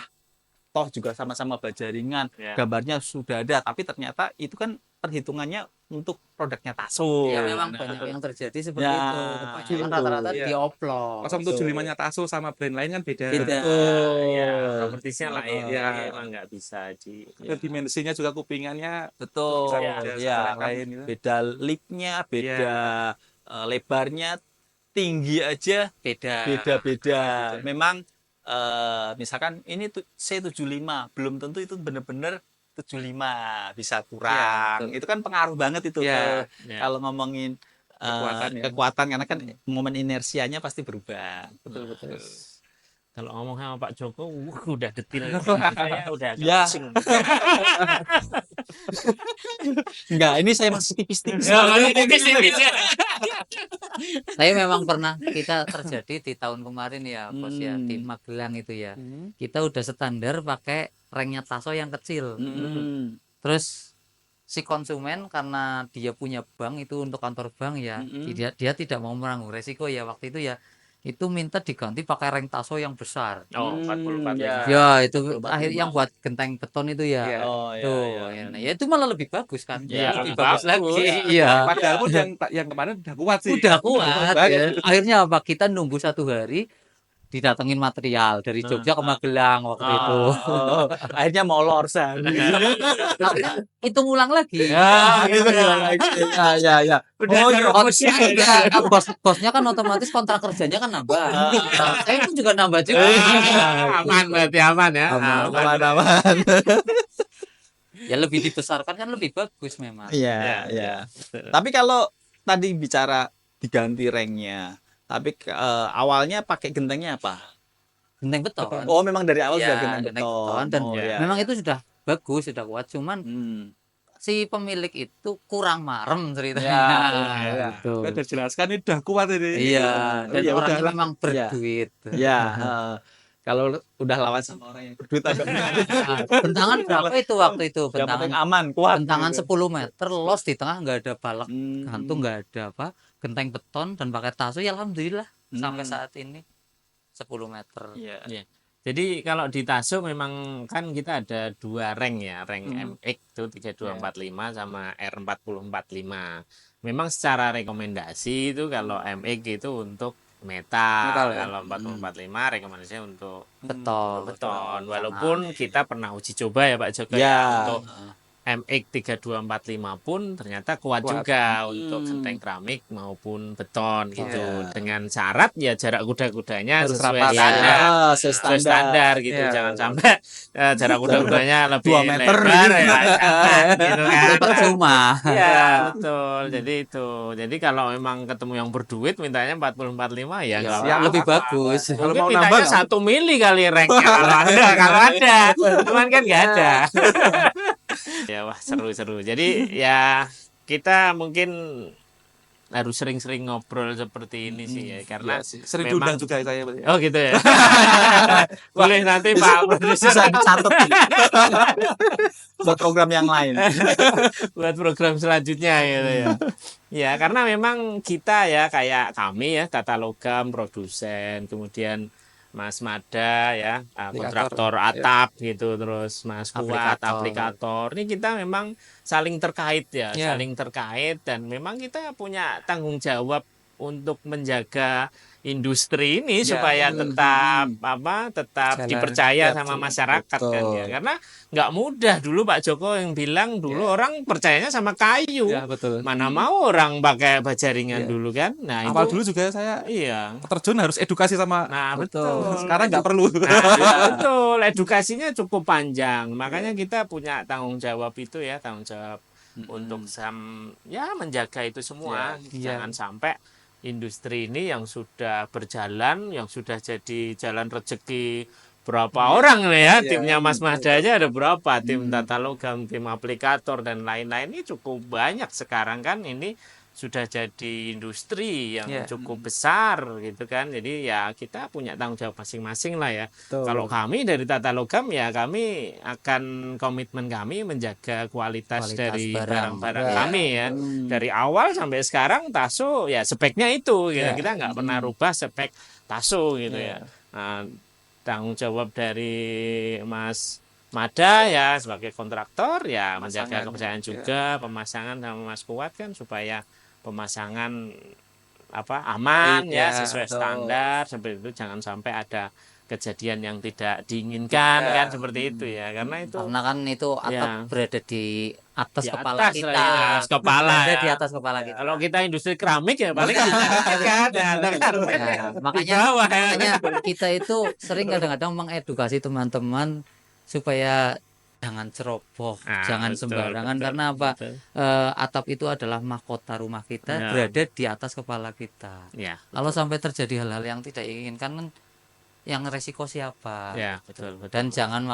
[SPEAKER 4] toh juga sama-sama bajaringan,
[SPEAKER 1] Ya.
[SPEAKER 4] gambarnya sudah ada, tapi ternyata itu kan perhitungannya untuk produknya Taso.
[SPEAKER 3] ya memang
[SPEAKER 4] Nah,
[SPEAKER 3] banyak yang terjadi seperti
[SPEAKER 4] Ya,
[SPEAKER 3] itu. Kebanyakan rata-rata
[SPEAKER 2] Iya.
[SPEAKER 3] dioplos.
[SPEAKER 2] 075-nya Taso sama brand lain kan beda.
[SPEAKER 3] Beda.
[SPEAKER 1] Ya, propertiesnya lain.
[SPEAKER 2] Iya.
[SPEAKER 1] Jadi emang nggak bisa
[SPEAKER 2] Dan dimensinya juga kupingannya
[SPEAKER 4] betul.
[SPEAKER 2] bisa
[SPEAKER 1] Iya,
[SPEAKER 2] beda
[SPEAKER 4] Ya,
[SPEAKER 2] sama yang lain gitu.
[SPEAKER 4] beda lipnya, beda lebarnya, tinggi aja
[SPEAKER 3] Beda.
[SPEAKER 4] beda-beda. Memang misalkan ini C75, belum tentu itu benar-benar 75, bisa kurang.
[SPEAKER 3] Iya,
[SPEAKER 4] Itu kan pengaruh banget itu
[SPEAKER 2] Iya.
[SPEAKER 1] Ya.
[SPEAKER 4] kalau ngomongin
[SPEAKER 2] Kekuatan, ya.
[SPEAKER 4] kekuatan karena kan momen inersianya pasti berubah.
[SPEAKER 3] Betul, betul.
[SPEAKER 1] Kalau ngomong sama Pak Joko, udah detil. Saya udah agak
[SPEAKER 4] Ya.
[SPEAKER 1] pusing.
[SPEAKER 4] Enggak, ini saya masih tipis-tipis.
[SPEAKER 3] Saya memang pernah kita terjadi di tahun kemarin ya, Bos ya, di Magelang itu ya. Kita udah standar pakai ranknya Taso yang kecil.
[SPEAKER 4] Hmm.
[SPEAKER 3] Terus si konsumen karena dia punya bank itu untuk kantor bank ya, dia tidak mau menanggung resiko ya waktu itu ya. Itu minta diganti pakai rank Taso yang besar.
[SPEAKER 1] Oh, 44
[SPEAKER 4] ya.
[SPEAKER 3] Ya, itu
[SPEAKER 4] 45.
[SPEAKER 3] akhir yang buat genteng beton itu ya.
[SPEAKER 2] Iya.
[SPEAKER 4] Oh, iya,
[SPEAKER 3] Tuh,
[SPEAKER 4] iya.
[SPEAKER 3] ya, ya itu malah lebih bagus kan.
[SPEAKER 1] Iya,
[SPEAKER 3] lebih
[SPEAKER 1] lebih
[SPEAKER 3] bagus
[SPEAKER 1] bagus.
[SPEAKER 3] lagi. Iya.
[SPEAKER 2] Padahal pun yang kemarin udah kuat sih.
[SPEAKER 3] Udah kuat
[SPEAKER 2] Banget.
[SPEAKER 3] ya. Akhirnya apa? Kita nunggu 1 hari didatengin material dari Jogja ke Magelang waktu itu.
[SPEAKER 4] Oh, akhirnya molor San.
[SPEAKER 3] Akhirnya itu ngulang lagi.
[SPEAKER 4] Ya, gitu ya. Oh, iya.
[SPEAKER 3] Bosnya kan otomatis kontrak kerjanya kan nambah. Saya pun juga nambah juga.
[SPEAKER 1] Aman berarti aman ya.
[SPEAKER 4] Aman-aman.
[SPEAKER 3] Ya lebih dibesarkan kan lebih bagus memang.
[SPEAKER 4] Iya, iya. Tapi kalau tadi bicara diganti ranknya, tapi awalnya pakai gentengnya apa?
[SPEAKER 3] Genteng beton.
[SPEAKER 4] Oh, memang dari awal
[SPEAKER 3] Iya,
[SPEAKER 4] sudah genteng
[SPEAKER 3] genteng
[SPEAKER 4] beton.
[SPEAKER 3] beton. Dan
[SPEAKER 4] Oh, iya.
[SPEAKER 3] memang itu sudah bagus, sudah kuat. Cuman
[SPEAKER 4] Hmm.
[SPEAKER 3] si pemilik itu kurang marem ceritanya.
[SPEAKER 4] Ya,
[SPEAKER 3] Gitu.
[SPEAKER 2] Kan udah jelaskan ini udah kuat ini.
[SPEAKER 3] Iya, dan
[SPEAKER 4] Ya
[SPEAKER 3] orangnya
[SPEAKER 4] udahlah.
[SPEAKER 3] memang berduit.
[SPEAKER 4] Ya, kalau udah lawan sama orang yang berduit agak
[SPEAKER 3] Nah, bentangan berapa itu waktu itu?
[SPEAKER 4] yang penting
[SPEAKER 3] Bentangan
[SPEAKER 4] aman, kuat.
[SPEAKER 3] bentangan
[SPEAKER 4] gitu.
[SPEAKER 3] 10 meter, los di tengah nggak ada balak
[SPEAKER 4] Hmm.
[SPEAKER 3] gantung, nggak ada apa, genteng beton dan pakai Taso ya alhamdulillah sampai
[SPEAKER 4] Hmm.
[SPEAKER 3] saat ini 10 meter.
[SPEAKER 4] Iya.
[SPEAKER 1] Jadi kalau di Taso memang kan kita ada 2 rank ya, rank MX itu 3245 sama R4045. Memang secara rekomendasi itu kalau MX itu untuk metal,
[SPEAKER 2] Metal, ya?
[SPEAKER 1] kalau 4045 rekomendasinya untuk
[SPEAKER 3] Beton.
[SPEAKER 1] beton. Walaupun kita pernah uji coba ya Pak Joko
[SPEAKER 4] Ya.
[SPEAKER 1] ya, untuk MX 3245 pun ternyata kuat juga untuk genteng keramik maupun beton gitu.
[SPEAKER 2] Iya.
[SPEAKER 1] Dengan syarat ya jarak kuda-kudanya
[SPEAKER 2] Harus
[SPEAKER 1] sesuai
[SPEAKER 2] rapat.
[SPEAKER 1] standar.
[SPEAKER 4] Sesuai
[SPEAKER 1] Sesuai standar gitu,
[SPEAKER 2] Iya.
[SPEAKER 1] jangan sampai jarak kuda-kudanya lebih
[SPEAKER 4] 2 meter
[SPEAKER 1] lebar
[SPEAKER 4] gitu.
[SPEAKER 1] ya, jangan, gitu kan.
[SPEAKER 3] Itu percuma.
[SPEAKER 1] Iya, betul. Jadi itu. Jadi kalau memang ketemu yang berduit mintanya 4045 ya enggak
[SPEAKER 3] Ya,
[SPEAKER 1] apa-apa.
[SPEAKER 3] lebih bagus.
[SPEAKER 2] Kalau
[SPEAKER 1] Mungkin
[SPEAKER 2] mau
[SPEAKER 1] mintanya
[SPEAKER 2] nambah,
[SPEAKER 1] 1 mili kali ranknya kalau ada. Cuman kan nggak ada. Ya wah seru-seru. Jadi ya kita mungkin harus sering-sering ngobrol seperti ini sih ya karena
[SPEAKER 2] Iya sih. Sering
[SPEAKER 1] memang-
[SPEAKER 2] diundang juga saya.
[SPEAKER 1] Oh gitu ya. Boleh nanti Pak Produser
[SPEAKER 4] bisa dicatat nih. Buat program yang lain.
[SPEAKER 1] buat program selanjutnya gitu ya. Ya, karena memang kita ya kayak kami ya tata logam, produsen, kemudian Mas Mada ya, kontraktor atap gitu, terus Mas Kuat aplikator. Ini kita memang saling terkait ya,
[SPEAKER 2] Ya.
[SPEAKER 1] saling terkait dan memang kita punya tanggung jawab untuk menjaga industri ini
[SPEAKER 2] Ya,
[SPEAKER 1] supaya tetap tetap
[SPEAKER 2] Jalan.
[SPEAKER 1] dipercaya
[SPEAKER 2] Ya,
[SPEAKER 1] sama
[SPEAKER 2] betul.
[SPEAKER 1] masyarakat kan
[SPEAKER 4] Betul.
[SPEAKER 1] ya. Karena nggak mudah dulu Pak Joko yang bilang dulu orang percayanya sama kayu.
[SPEAKER 2] Ya, betul.
[SPEAKER 1] Mana mau orang pakai bajaringan
[SPEAKER 2] Ya.
[SPEAKER 1] dulu kan? Nah,
[SPEAKER 2] Awal
[SPEAKER 1] itu
[SPEAKER 2] dulu juga saya
[SPEAKER 1] iya.
[SPEAKER 2] terjun harus edukasi sama.
[SPEAKER 1] Nah, betul.
[SPEAKER 2] Sekarang nggak perlu.
[SPEAKER 1] Nah, betul. Edukasinya cukup panjang. Makanya kita punya tanggung jawab itu ya, tanggung jawab untuk menjaga itu semua.
[SPEAKER 2] Ya,
[SPEAKER 1] Jangan sampai industri ini yang sudah berjalan, yang sudah jadi jalan rezeki berapa orang nih ya,
[SPEAKER 4] Iya,
[SPEAKER 1] timnya Mas Mada aja ada berapa, tim
[SPEAKER 4] Hmm.
[SPEAKER 1] tata logam, tim aplikator dan lain-lain ini cukup banyak sekarang kan, ini sudah jadi industri yang
[SPEAKER 2] Iya.
[SPEAKER 1] cukup besar gitu kan. Jadi ya kita punya tanggung jawab masing-masing lah ya.
[SPEAKER 4] Betul.
[SPEAKER 1] Kalau kami dari tata logam ya kami akan komitmen kami menjaga kualitas dari
[SPEAKER 3] barang.
[SPEAKER 1] barang-barang
[SPEAKER 4] Ya.
[SPEAKER 1] kami ya.
[SPEAKER 4] Hmm.
[SPEAKER 1] Dari awal sampai sekarang Taso ya speknya itu gitu.
[SPEAKER 2] Ya.
[SPEAKER 1] Kita nggak pernah rubah spek Taso gitu
[SPEAKER 4] Ya.
[SPEAKER 1] ya. Nah, tanggung jawab dari Mas Mada ya sebagai kontraktor ya menjaga
[SPEAKER 2] Pemasangan.
[SPEAKER 1] kepercayaan juga, pemasangan sama Mas Kuat kan supaya pemasangan aman
[SPEAKER 2] Baik,
[SPEAKER 1] ya,
[SPEAKER 2] ya,
[SPEAKER 1] sesuai
[SPEAKER 4] betul.
[SPEAKER 1] standar, seperti itu, jangan sampai ada kejadian yang tidak diinginkan
[SPEAKER 2] Ya.
[SPEAKER 1] kan, seperti itu ya, karena itu
[SPEAKER 3] Karena kan itu atap
[SPEAKER 1] Ya.
[SPEAKER 3] berada di atas
[SPEAKER 1] di
[SPEAKER 3] kepala
[SPEAKER 1] atas
[SPEAKER 3] kita.
[SPEAKER 1] lah ya, atas kepala
[SPEAKER 3] Berada
[SPEAKER 1] ya.
[SPEAKER 3] di atas kepala kita.
[SPEAKER 1] Kalau kita industri keramik ya paling kan
[SPEAKER 3] Ya, makanya
[SPEAKER 1] bawah ya.
[SPEAKER 3] makanya kita itu sering kadang-kadang mengedukasi teman-teman supaya jangan ceroboh,
[SPEAKER 1] Nah,
[SPEAKER 3] jangan
[SPEAKER 1] betul,
[SPEAKER 3] sembarangan,
[SPEAKER 1] betul,
[SPEAKER 3] karena apa?
[SPEAKER 1] betul.
[SPEAKER 3] Atap itu adalah mahkota rumah kita,
[SPEAKER 1] Ya.
[SPEAKER 3] berada di atas kepala kita.
[SPEAKER 1] Ya,
[SPEAKER 3] Kalau sampai terjadi hal-hal yang tidak diinginkan kan yang resiko siapa?
[SPEAKER 1] ya, betul, betul.
[SPEAKER 3] Dan jangan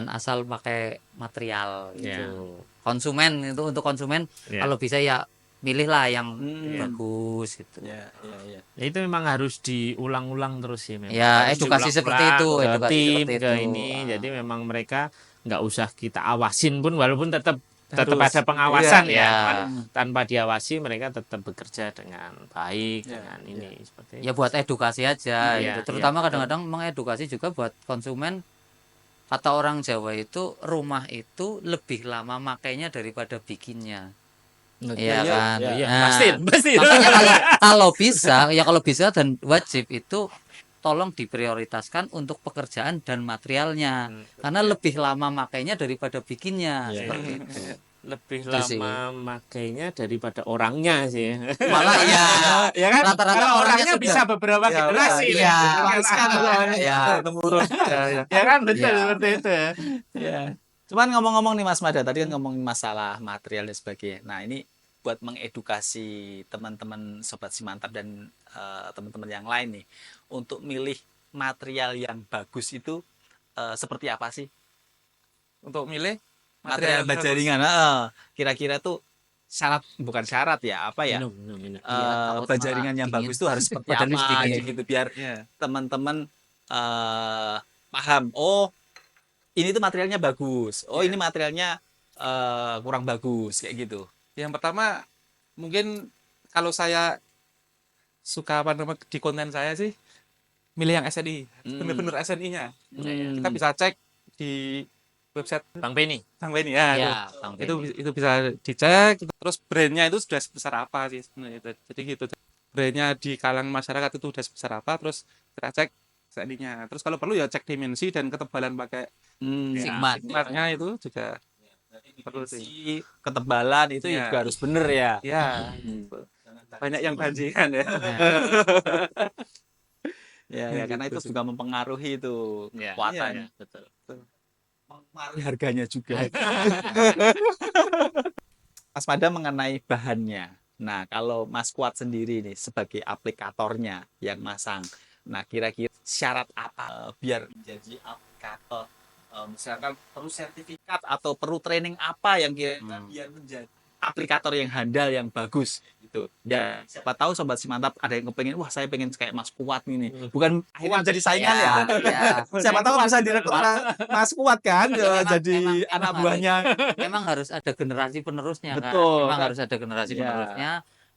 [SPEAKER 3] asal pakai material gitu. Konsumen itu, untuk konsumen
[SPEAKER 1] Ya.
[SPEAKER 3] kalau bisa ya milihlah yang
[SPEAKER 4] Hmm.
[SPEAKER 3] bagus gitu.
[SPEAKER 4] Ya, ya, ya.
[SPEAKER 1] Ya, itu memang harus diulang-ulang terus sih memang.
[SPEAKER 3] Ya,
[SPEAKER 1] Harus
[SPEAKER 3] edukasi seperti itu,
[SPEAKER 1] ke
[SPEAKER 3] edukasi
[SPEAKER 1] tim,
[SPEAKER 3] seperti
[SPEAKER 1] ke
[SPEAKER 3] itu.
[SPEAKER 1] ini.
[SPEAKER 3] Ah.
[SPEAKER 1] Jadi memang mereka nggak usah kita awasin pun, walaupun tetap
[SPEAKER 2] Harus.
[SPEAKER 1] ada pengawasan
[SPEAKER 3] Iya.
[SPEAKER 1] ya.
[SPEAKER 3] Iya.
[SPEAKER 1] Cuman tanpa diawasi mereka tetap bekerja dengan baik,
[SPEAKER 4] Ya,
[SPEAKER 1] dengan ini seperti
[SPEAKER 3] Ya buat edukasi aja
[SPEAKER 1] Iya,
[SPEAKER 3] gitu. Terutama
[SPEAKER 1] iya,
[SPEAKER 3] kadang-kadang mengedukasi juga buat konsumen. Kata orang Jawa itu rumah itu lebih lama makainya daripada bikinnya. Iya kan?
[SPEAKER 1] Iya,
[SPEAKER 3] Nah,
[SPEAKER 1] pasti.
[SPEAKER 3] makanya kalau bisa dan wajib itu tolong diprioritaskan untuk pekerjaan dan materialnya, karena lebih lama makainya daripada bikinnya.
[SPEAKER 4] Iya.
[SPEAKER 3] Seperti itu.
[SPEAKER 1] Lebih
[SPEAKER 3] Itu sih.
[SPEAKER 1] lama makainya daripada orangnya sih.
[SPEAKER 3] Malah ya,
[SPEAKER 1] Ya kan?
[SPEAKER 3] rata-rata
[SPEAKER 1] Kalau
[SPEAKER 3] orangnya
[SPEAKER 1] orangnya
[SPEAKER 3] sudah-
[SPEAKER 1] bisa beberapa
[SPEAKER 2] Ya,
[SPEAKER 1] generasi.
[SPEAKER 3] iya.
[SPEAKER 1] Ya.
[SPEAKER 2] temurun. Ya.
[SPEAKER 1] Ya kan, betul
[SPEAKER 3] Iya.
[SPEAKER 1] seperti itu.
[SPEAKER 4] Ya. Cuman ngomong-ngomong nih Mas Mada, tadi kan ngomongin masalah material dan sebagainya. Nah, ini buat mengedukasi teman-teman sobat Simantap dan teman-teman yang lain nih untuk milih material yang bagus itu seperti apa sih?
[SPEAKER 2] Untuk milih
[SPEAKER 4] Material
[SPEAKER 2] yang
[SPEAKER 4] baja
[SPEAKER 2] bagus.
[SPEAKER 4] ringan. Kira-kira tuh syarat, bukan syarat ya, apa ya?
[SPEAKER 1] Minum.
[SPEAKER 3] Iya, takut
[SPEAKER 4] Baja
[SPEAKER 3] malah
[SPEAKER 4] ringan yang
[SPEAKER 3] dingin.
[SPEAKER 4] bagus tuh harus seperti
[SPEAKER 3] Badan wis
[SPEAKER 4] apa
[SPEAKER 3] dingin.
[SPEAKER 4] gitu biar
[SPEAKER 2] Ya.
[SPEAKER 4] teman-teman paham. Oh, ini tuh materialnya bagus. Oh, ini materialnya kurang bagus kayak gitu.
[SPEAKER 2] Yang pertama mungkin kalau saya suka di konten saya sih milih yang SNI, bener-bener SNI-nya. Kita bisa cek di website
[SPEAKER 1] Bang Penny.
[SPEAKER 2] Bang Weni ya.
[SPEAKER 3] Ya, Bang
[SPEAKER 2] Itu
[SPEAKER 3] Benny.
[SPEAKER 2] itu bisa dicek. Terus brandnya itu sudah sebesar apa sih sebenarnya itu. Jadi gitu. Brandnya di kalangan masyarakat itu sudah sebesar apa, terus kita cek SNI-nya. Terus kalau perlu ya cek dimensi dan ketebalan pakai
[SPEAKER 3] Sigma.
[SPEAKER 2] sigmatnya itu juga perlu sih.
[SPEAKER 4] Si ketebalan itu
[SPEAKER 2] Iya.
[SPEAKER 4] juga harus bener ya.
[SPEAKER 2] Ya, banyak yang bajingan ya.
[SPEAKER 4] Ya, karena itu juga mempengaruhi itu
[SPEAKER 1] Ya,
[SPEAKER 4] kekuatan.
[SPEAKER 1] betul.
[SPEAKER 4] Mempengaruhi harganya juga. Mas Mada mengenai bahannya. Nah, kalau Mas Kuat sendiri nih sebagai aplikatornya yang masang. Nah, kira-kira syarat apa biar menjadi aplikator? Misalkan perlu sertifikat atau perlu training apa yang kira-kira biar menjadi aplikator yang handal, yang bagus gitu. Ya, siapa tahu sobat Simantap ada yang kepengen, wah saya pengen kayak Mas Kuat nih. Bukan akhirnya jadi saingan ya.
[SPEAKER 3] Ya.
[SPEAKER 4] Siapa tahu bisa direkrut Mas Kuat kan
[SPEAKER 3] Memang-
[SPEAKER 4] jadi
[SPEAKER 3] memang
[SPEAKER 4] anak
[SPEAKER 3] harus.
[SPEAKER 4] buahnya.
[SPEAKER 3] Memang harus ada generasi penerusnya kan.
[SPEAKER 4] Betul,
[SPEAKER 3] Memang
[SPEAKER 4] kan?
[SPEAKER 3] harus ada generasi
[SPEAKER 4] Ya.
[SPEAKER 3] penerusnya.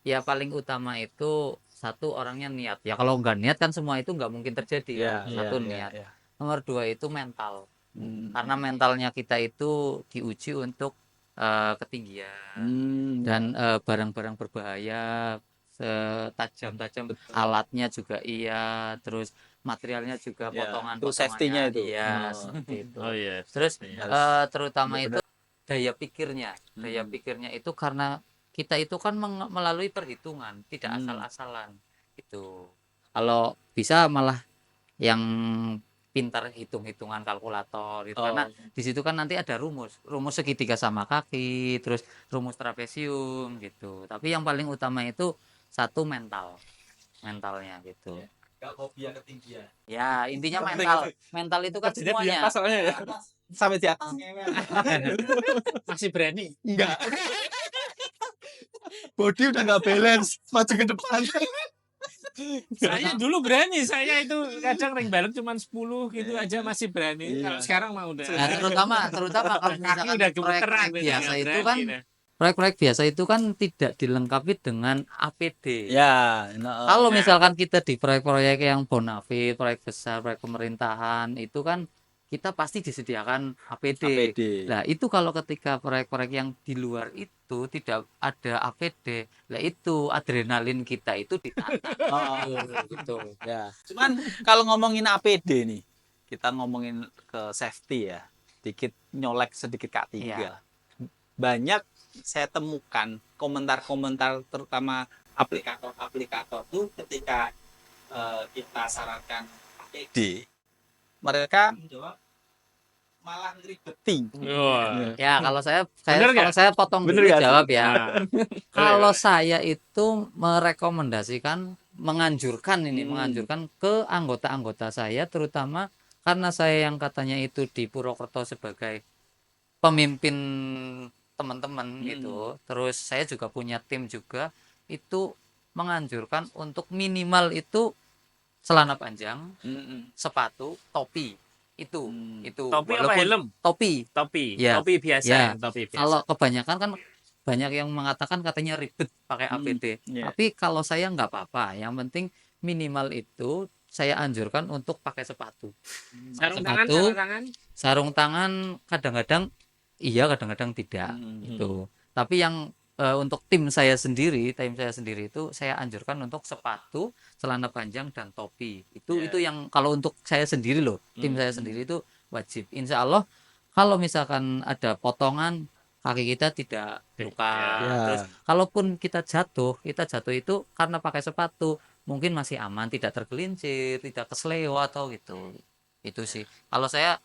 [SPEAKER 3] Ya paling utama itu satu, orangnya niat. Ya kalau nggak niat kan semua itu nggak mungkin terjadi. Kan? Satu niat. Nomor dua itu mental. Karena mentalnya kita itu diuji untuk ketinggian dan barang-barang berbahaya, tajam-tajam, alatnya juga iya, terus materialnya juga
[SPEAKER 4] Ya,
[SPEAKER 3] potongan
[SPEAKER 4] itu safety-nya itu.
[SPEAKER 3] iya,
[SPEAKER 4] Oh.
[SPEAKER 3] seperti itu.
[SPEAKER 1] Oh iya.
[SPEAKER 3] Terus
[SPEAKER 4] Harus
[SPEAKER 3] terutama
[SPEAKER 4] benar-benar.
[SPEAKER 3] itu daya pikirnya itu karena kita itu kan melalui perhitungan, tidak asal-asalan itu. Kalau bisa malah yang pintar hitung-hitungan kalkulator itu, karena di situ kan nanti ada rumus segitiga sama kaki, terus rumus trapesium gitu. Tapi yang paling utama itu satu mentalnya gitu.
[SPEAKER 4] Gak fobia ketinggian.
[SPEAKER 3] Ya, intinya
[SPEAKER 2] Penting
[SPEAKER 3] mental.
[SPEAKER 2] itu.
[SPEAKER 3] Mental itu kan
[SPEAKER 2] Kerjanya di
[SPEAKER 3] semuanya.
[SPEAKER 2] atas soalnya ya.
[SPEAKER 4] Sampai di atas ngewel.
[SPEAKER 1] Masih berani.
[SPEAKER 4] Enggak. Body udah nggak balance, maju ke depan.
[SPEAKER 1] Saya dulu berani, saya itu kadang ring balap cuma 10 gitu aja masih berani.
[SPEAKER 4] Iya.
[SPEAKER 1] Kalau sekarang mah udah.
[SPEAKER 3] Nah, terutama kalau
[SPEAKER 1] Kaki
[SPEAKER 3] misalkan
[SPEAKER 1] udah
[SPEAKER 3] proyek
[SPEAKER 1] gemeteran
[SPEAKER 3] biasa
[SPEAKER 1] nggak
[SPEAKER 3] itu
[SPEAKER 1] berani
[SPEAKER 3] kan
[SPEAKER 1] dah.
[SPEAKER 3] proyek-proyek biasa itu kan tidak dilengkapi dengan APD.
[SPEAKER 4] Ya,
[SPEAKER 3] Kalau misalkan kita di proyek-proyek yang bonafit, proyek besar, proyek pemerintahan, itu kan kita pasti disediakan APD.
[SPEAKER 4] APD.
[SPEAKER 3] Nah, itu kalau ketika proyek-proyek yang di luar itu tidak ada APD, lah itu adrenalin kita itu ditata.
[SPEAKER 4] Gitu. Ya. Cuman kalau ngomongin APD nih, kita ngomongin ke safety ya. Dikit nyolek sedikit Kak Tiga.
[SPEAKER 3] Iya.
[SPEAKER 4] Banyak saya temukan komentar-komentar terutama aplikator-aplikator tuh ketika kita sarankan APD, mereka menjawab malah ngeribetin.
[SPEAKER 1] Wah.
[SPEAKER 3] Ya, kalau
[SPEAKER 1] Bener nggak?
[SPEAKER 3] kalau saya potong
[SPEAKER 4] Bener
[SPEAKER 3] dulu
[SPEAKER 4] nggak sih?
[SPEAKER 3] jawab ya.
[SPEAKER 1] Nah,
[SPEAKER 3] Kalau saya itu merekomendasikan,
[SPEAKER 4] Hmm.
[SPEAKER 3] menganjurkan ke anggota-anggota saya, terutama karena saya yang katanya itu di Purwokerto sebagai pemimpin teman-teman gitu. Terus saya juga punya tim juga, itu menganjurkan untuk minimal itu celana panjang, sepatu, topi. Itu
[SPEAKER 1] topi apa
[SPEAKER 3] walaupun
[SPEAKER 1] helm?
[SPEAKER 3] topi.
[SPEAKER 1] Topi.
[SPEAKER 3] Ya.
[SPEAKER 1] Topi biasa.
[SPEAKER 3] Ya.
[SPEAKER 1] Topi biasa.
[SPEAKER 3] Kalau kebanyakan kan banyak yang mengatakan katanya ribet pakai APD.
[SPEAKER 4] Iya.
[SPEAKER 3] Tapi kalau saya nggak apa-apa. Yang penting minimal itu saya anjurkan untuk pakai sepatu.
[SPEAKER 1] Sarung
[SPEAKER 3] sepatu,
[SPEAKER 1] tangan.
[SPEAKER 3] Sarung tangan kadang-kadang iya, kadang-kadang tidak. Itu. Tapi yang untuk tim saya sendiri itu saya anjurkan untuk sepatu, celana panjang dan topi. Itu yang kalau untuk saya sendiri loh, tim saya sendiri itu wajib. Insya Allah kalau misalkan ada potongan kaki kita tidak luka.
[SPEAKER 4] Ya.
[SPEAKER 3] Terus kalaupun kita jatuh itu karena pakai sepatu mungkin masih aman, tidak tergelincir, tidak kesleo atau gitu. Itu sih. Kalau saya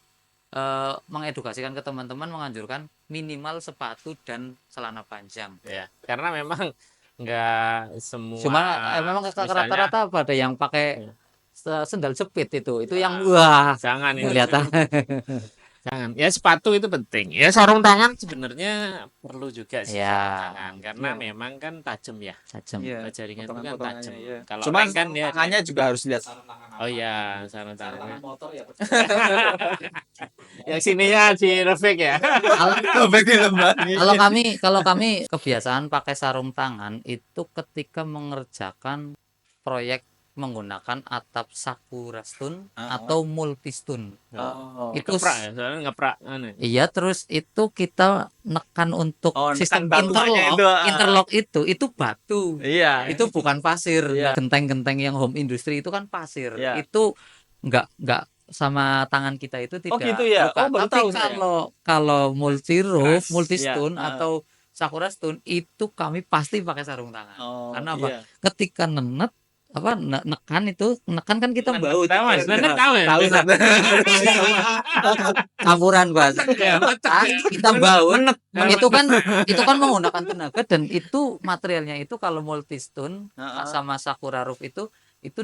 [SPEAKER 3] mengedukasikan ke teman-teman, menganjurkan minimal sepatu dan celana panjang.
[SPEAKER 1] Ya, karena memang nggak semua.
[SPEAKER 3] Cuma memang
[SPEAKER 1] misalnya-
[SPEAKER 3] rata-rata pada yang pakai sendal jepit itu yang wah
[SPEAKER 1] Jangan ini.
[SPEAKER 3] kelihatan.
[SPEAKER 1] Jangan. Ya sepatu itu penting. Ya sarung tangan sebenarnya perlu juga sih
[SPEAKER 3] Ya.
[SPEAKER 1] sarung tangan karena memang kan tajam ya.
[SPEAKER 3] Tajam.
[SPEAKER 4] Iya.
[SPEAKER 1] Jaringan itu kan
[SPEAKER 4] Potongan-potongannya,
[SPEAKER 1] tajam.
[SPEAKER 4] iya.
[SPEAKER 1] Kalau
[SPEAKER 4] Cuman
[SPEAKER 1] ring kan ya.
[SPEAKER 4] tangannya juga harus lihat sarung tangan.
[SPEAKER 1] Oh iya, sarung tangan.
[SPEAKER 4] motor ya.
[SPEAKER 1] Yang sininya si Rafik ya.
[SPEAKER 3] Kalau kami kebiasaan pakai sarung tangan itu ketika mengerjakan proyek menggunakan atap sakurastun atau multistun. Itu
[SPEAKER 1] Ngeprak ya, soalnya ngeprak aneh.
[SPEAKER 3] iya, terus itu kita nekan untuk sistem
[SPEAKER 4] nekan batuannya
[SPEAKER 3] interlock itu batu.
[SPEAKER 4] Iya.
[SPEAKER 3] Itu bukan pasir.
[SPEAKER 4] Iya.
[SPEAKER 3] Genteng-genteng yang home industry itu kan pasir.
[SPEAKER 4] Iya.
[SPEAKER 3] Itu enggak sama tangan kita itu tidak
[SPEAKER 4] gitu ya?
[SPEAKER 3] luka.
[SPEAKER 4] Baru
[SPEAKER 3] Tapi
[SPEAKER 4] tahu saya.
[SPEAKER 3] kalau multi roof,
[SPEAKER 1] Keras.
[SPEAKER 3] multistun
[SPEAKER 4] Iya.
[SPEAKER 3] atau sakura stun itu kami pasti pakai sarung tangan. Karena apa?
[SPEAKER 4] Iya.
[SPEAKER 3] Ketika nekan kan kita baut.
[SPEAKER 1] Tahu Mas, Nenek tahu ya?
[SPEAKER 4] Tahu, Sat.
[SPEAKER 3] Campuran bahasa.
[SPEAKER 1] Ya,
[SPEAKER 3] Kita baut. Itu kan menggunakan tenaga dan itu materialnya itu kalau multistun sama sakura roof itu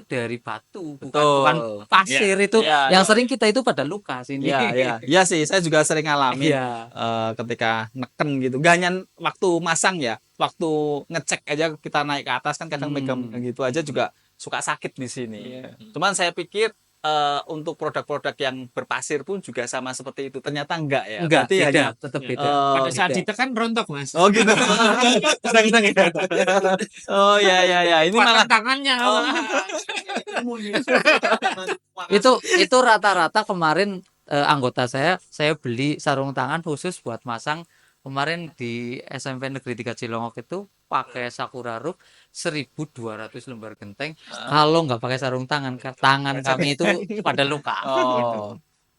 [SPEAKER 3] dari batu, bukan pasir. Itu
[SPEAKER 4] Iya,
[SPEAKER 3] yang sering kita itu pada luka sini.
[SPEAKER 4] Iya sih, saya juga sering ngalamin
[SPEAKER 3] Iya.
[SPEAKER 4] ketika neken gitu. Gak hanya waktu masang ya, waktu ngecek aja kita naik ke atas kan kadang megang gitu aja juga suka sakit di sini. Cuman saya pikir untuk produk-produk yang berpasir pun juga sama seperti itu. Ternyata enggak ya.
[SPEAKER 3] Enggak,
[SPEAKER 4] Berarti
[SPEAKER 3] beda,
[SPEAKER 4] hanya
[SPEAKER 3] tetap beda.
[SPEAKER 1] Pada saat
[SPEAKER 3] Beda.
[SPEAKER 1] ditekan rontok Mas.
[SPEAKER 4] Oh gitu. Kadang-kadang ya. Oh ya. Ini malah
[SPEAKER 1] tangannya.
[SPEAKER 3] Itu rata-rata kemarin anggota saya beli sarung tangan khusus buat masang kemarin di SMP Negeri 3 Cilongok itu pakai sakura roof 1.200 lembar genteng. Kalau nggak pakai sarung tangan kami itu pada luka. Gitu.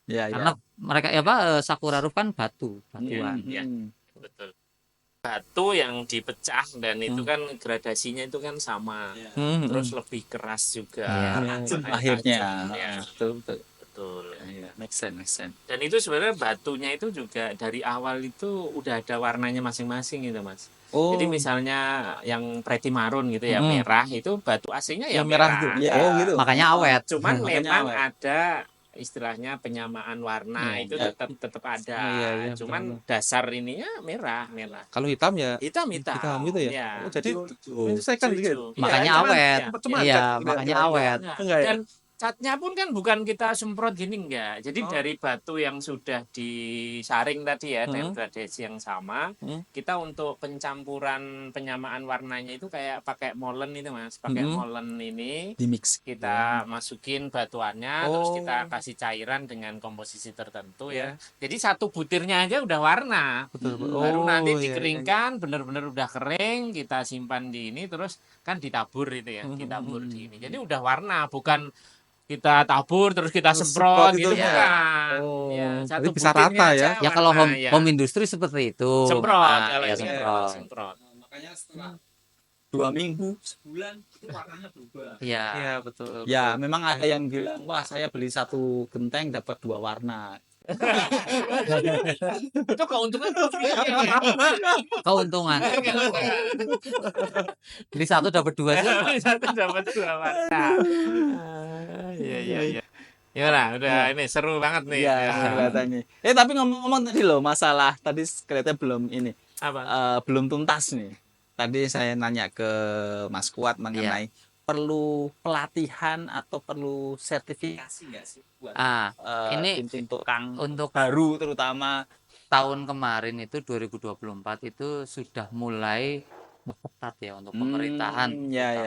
[SPEAKER 4] Ya,
[SPEAKER 3] Karena mereka sakura roof kan batuan.
[SPEAKER 1] Iya. Betul. Batu yang dipecah dan itu kan gradasinya itu kan sama. Terus lebih keras juga.
[SPEAKER 3] Iya.
[SPEAKER 4] akhirnya.
[SPEAKER 1] Ya,
[SPEAKER 4] Betul.
[SPEAKER 1] betul.
[SPEAKER 4] make sense, make sense.
[SPEAKER 1] Dan itu sebenarnya batunya itu juga dari awal itu udah ada warnanya masing-masing gitu Mas.
[SPEAKER 2] Oh,
[SPEAKER 1] Jadi misalnya yang pretty marun gitu ya,
[SPEAKER 2] Mm-mm.
[SPEAKER 1] merah itu batu aslinya ya
[SPEAKER 2] yang merah
[SPEAKER 1] merah.
[SPEAKER 2] gitu.
[SPEAKER 4] Ya.
[SPEAKER 2] Oh, gitu.
[SPEAKER 3] Makanya awet.
[SPEAKER 1] Cuman
[SPEAKER 4] Makanya
[SPEAKER 1] memang
[SPEAKER 4] awet.
[SPEAKER 1] ada istilahnya penyamaan warna
[SPEAKER 3] Iya,
[SPEAKER 1] itu
[SPEAKER 4] iya.
[SPEAKER 1] tetap ada.
[SPEAKER 2] Iya,
[SPEAKER 1] Cuman
[SPEAKER 2] betul.
[SPEAKER 1] dasar ininya merah.
[SPEAKER 2] Kalau hitam ya
[SPEAKER 1] Hitam
[SPEAKER 2] hitam gitu ya.
[SPEAKER 1] Iya.
[SPEAKER 2] Oh, jadi
[SPEAKER 4] Tuh.
[SPEAKER 2] menyesuaikan gitu.
[SPEAKER 1] Jujur.
[SPEAKER 3] Makanya
[SPEAKER 1] Iya,
[SPEAKER 3] awet.
[SPEAKER 2] Cuma
[SPEAKER 3] Iya,
[SPEAKER 2] cat,
[SPEAKER 3] makanya
[SPEAKER 2] enggak.
[SPEAKER 3] awet.
[SPEAKER 1] Nah,
[SPEAKER 2] Enggak ya?
[SPEAKER 1] dan catnya pun kan bukan kita semprot gini enggak. Jadi
[SPEAKER 2] Oh.
[SPEAKER 1] dari batu yang sudah disaring tadi ya dengan
[SPEAKER 2] Hmm.
[SPEAKER 1] gradasi yang sama,
[SPEAKER 2] Hmm.
[SPEAKER 1] kita untuk pencampuran penyamaan warnanya itu kayak pakai molen itu Mas, pakai
[SPEAKER 2] Hmm.
[SPEAKER 1] molen ini
[SPEAKER 4] Di mix.
[SPEAKER 1] kita masukin batuannya terus
[SPEAKER 2] Oh.
[SPEAKER 1] kita kasih cairan dengan komposisi tertentu ya.
[SPEAKER 2] Ya.
[SPEAKER 1] Jadi satu butirnya aja udah warna.
[SPEAKER 2] Betul.
[SPEAKER 1] Baru nanti
[SPEAKER 2] Oh, iya,
[SPEAKER 1] dikeringkan, bener-bener udah kering, kita simpan di ini terus kan ditabur itu ya,
[SPEAKER 2] Hmm.
[SPEAKER 1] ditabur di ini. Jadi udah warna, bukan kita tabur terus kita
[SPEAKER 2] Terus
[SPEAKER 1] semprot
[SPEAKER 2] semprot
[SPEAKER 1] gitu
[SPEAKER 2] itu
[SPEAKER 1] bukan.
[SPEAKER 2] ya. Oh,
[SPEAKER 1] Ya,
[SPEAKER 2] jadi
[SPEAKER 1] satu
[SPEAKER 2] bisa
[SPEAKER 1] butirnya
[SPEAKER 2] rata
[SPEAKER 1] aja
[SPEAKER 2] ya.
[SPEAKER 3] Ya kalau
[SPEAKER 1] warna,
[SPEAKER 3] home industry seperti itu.
[SPEAKER 1] semprot,
[SPEAKER 3] Nah,
[SPEAKER 1] kalau
[SPEAKER 3] ya
[SPEAKER 1] ini
[SPEAKER 3] semprot.
[SPEAKER 1] semprot.
[SPEAKER 4] Makanya setelah 2 minggu, sebulan itu warnanya berubah.
[SPEAKER 3] Iya.
[SPEAKER 2] Iya, betul.
[SPEAKER 4] Ya, memang ada yang bilang, wah saya beli 1 genteng dapat 2 warna.
[SPEAKER 1] Itu keuntungan
[SPEAKER 3] Keuntungan. Beli satu dapat dua sih.
[SPEAKER 1] satu dapat dua warna. Iya iya iya. Gimana? Udah ini seru banget nih.
[SPEAKER 4] Iya,
[SPEAKER 1] Ya.
[SPEAKER 4] kelihatannya. Tapi ngomong-ngomong tadi loh, masalah tadi kelihatannya belum ini,
[SPEAKER 1] Apa?
[SPEAKER 4] belum tuntas nih. Tadi saya nanya ke Mas Kuat mengenai perlu pelatihan atau perlu sertifikasi nggak sih buat
[SPEAKER 3] Ini
[SPEAKER 4] tim tukang
[SPEAKER 3] untuk
[SPEAKER 4] baru terutama.
[SPEAKER 3] tahun kemarin itu 2024 itu sudah mulai ketat ya untuk pemerintahan.
[SPEAKER 4] Ya,
[SPEAKER 3] terutama.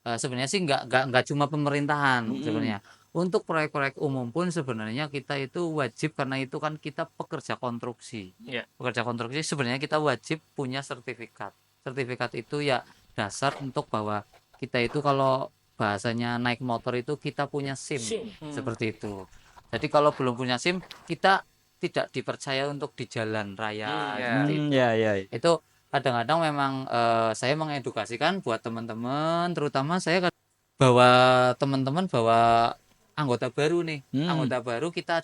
[SPEAKER 4] ya.
[SPEAKER 3] Sebenarnya sih nggak cuma pemerintahan sebenarnya. Untuk proyek-proyek umum pun sebenarnya kita itu wajib karena itu kan kita pekerja konstruksi.
[SPEAKER 1] Iya.
[SPEAKER 3] Pekerja konstruksi sebenarnya kita wajib punya sertifikat. Sertifikat itu ya dasar untuk bahwa kita itu kalau bahasanya naik motor itu kita punya SIM. Seperti itu. Jadi kalau belum punya SIM kita tidak dipercaya untuk di jalan raya. Seperti itu.
[SPEAKER 4] Ya.
[SPEAKER 3] Itu kadang-kadang memang saya mengedukasikan buat teman-teman, terutama saya bahwa teman-teman bahwa anggota baru nih, anggota baru kita